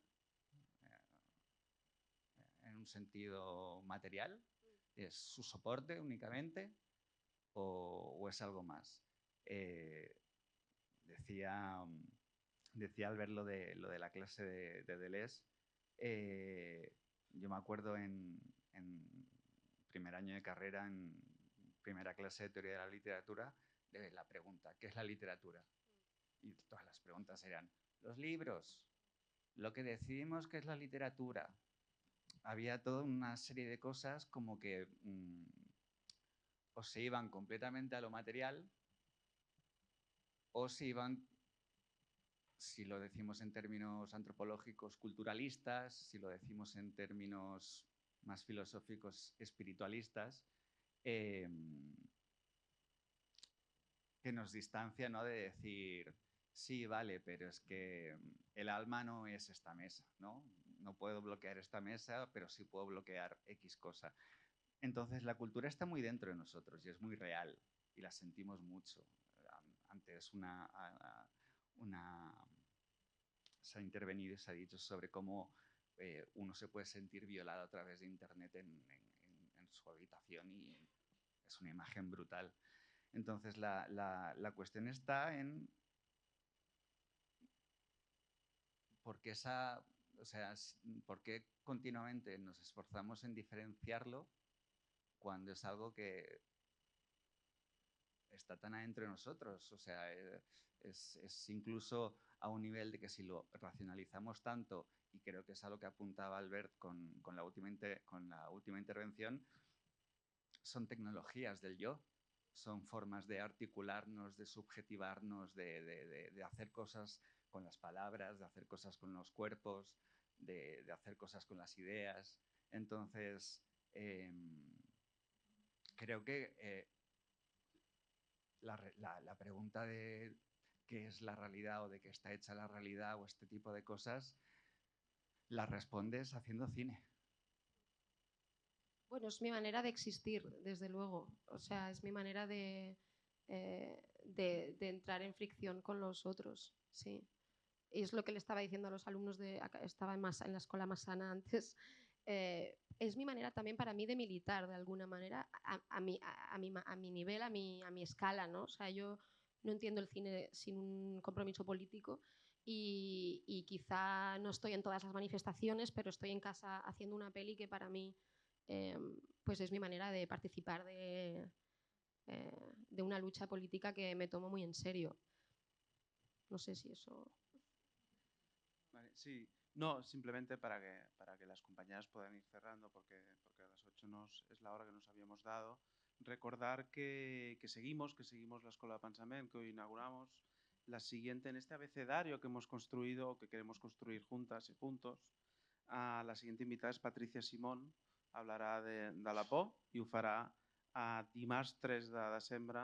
En un sentido material, ¿es su soporte únicamente o es algo más? Decía al ver lo de la clase de Deleuze, yo me acuerdo en primer año de carrera, en primera clase de teoría de la literatura, de la pregunta, ¿qué es la literatura? Y todas las preguntas eran, los libros, lo que decidimos que es la literatura. Había toda una serie de cosas como que o se iban completamente a lo material o se iban, si lo decimos en términos antropológicos, culturalistas, si lo decimos en términos más filosóficos, espiritualistas, que nos distancia, ¿no?, de decir, sí, vale, pero es que el alma no es esta mesa, ¿no? No puedo bloquear esta mesa, pero sí puedo bloquear X cosa. Entonces, la cultura está muy dentro de nosotros y es muy real y la sentimos mucho. Antes se ha intervenido y se ha dicho sobre cómo uno se puede sentir violado a través de Internet en su habitación y es una imagen brutal. Entonces, la cuestión está en por qué por qué continuamente nos esforzamos en diferenciarlo cuando es algo que está tan adentro de nosotros. O sea, es incluso a un nivel de que si lo racionalizamos tanto, y creo que es a lo que apuntaba Albert con la última intervención, son tecnologías del yo, son formas de articularnos, de subjetivarnos, de hacer cosas con las palabras, de hacer cosas con los cuerpos, de hacer cosas con las ideas. Entonces, creo que la pregunta de qué es la realidad o de qué está hecha la realidad o este tipo de cosas, la respondes haciendo cine. Bueno, es mi manera de existir, desde luego. O sea, es mi manera de entrar en fricción con los otros, sí. Y es lo que le estaba diciendo a los alumnos estaba en la escuela Massana antes. Es mi manera también para mí de militar, de alguna manera, a mi nivel, a mi escala, ¿no? O sea, yo no entiendo el cine sin un compromiso político y quizá no estoy en todas las manifestaciones, pero estoy en casa haciendo una peli que para mí pues es mi manera de participar de una lucha política que me tomo muy en serio. No sé si eso... Vale, sí, no, simplemente para que las compañeras puedan ir cerrando, porque a las 8 es la hora que nos habíamos dado. Recordar que seguimos la Escuela de Pensament, que hoy inauguramos. La siguiente, en este abecedario que hemos construido, que queremos construir juntas y juntos, la siguiente invitada és Patricia Simón, hablarà de la por i ho farà dimarts 3 de desembre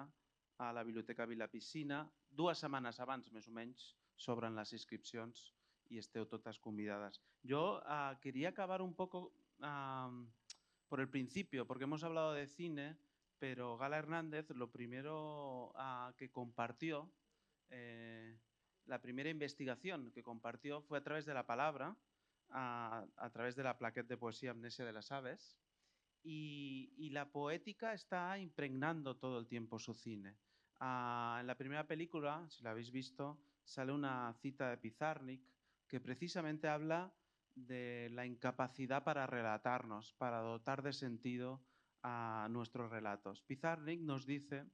a la Biblioteca Vila Piscina. 2 setmanes abans, més o menys, s'obren les inscripcions y esteu todas convidadas. Yo quería acabar un poco por el principio, porque hemos hablado de cine, pero Gala Hernández lo primero que compartió, la primera investigación que compartió fue a través de la palabra, a través de la plaqueta de poesía Amnesia de las Aves, y la poética está impregnando todo el tiempo su cine. En la primera película, si la habéis visto, sale una cita de Pizarnik que precisamente habla de la incapacidad para relatarnos, para dotar de sentido a nuestros relatos. Pizarnik nos dice,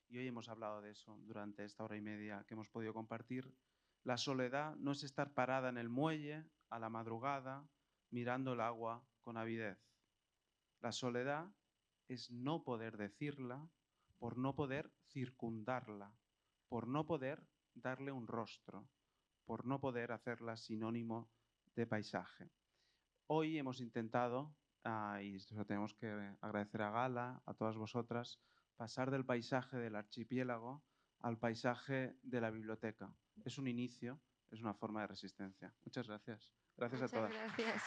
y hoy hemos hablado de eso durante esta hora y media que hemos podido compartir, la soledad no es estar parada en el muelle a la madrugada mirando el agua con avidez. La soledad es no poder decirla por no poder circundarla, por no poder darle un rostro, por no poder hacerla sinónimo de paisaje. Hoy hemos intentado, y esto lo tenemos que agradecer a Gala, a todas vosotras, pasar del paisaje del archipiélago al paisaje de la biblioteca. Es un inicio, es una forma de resistencia. Muchas gracias. Gracias a todas. Muchas gracias.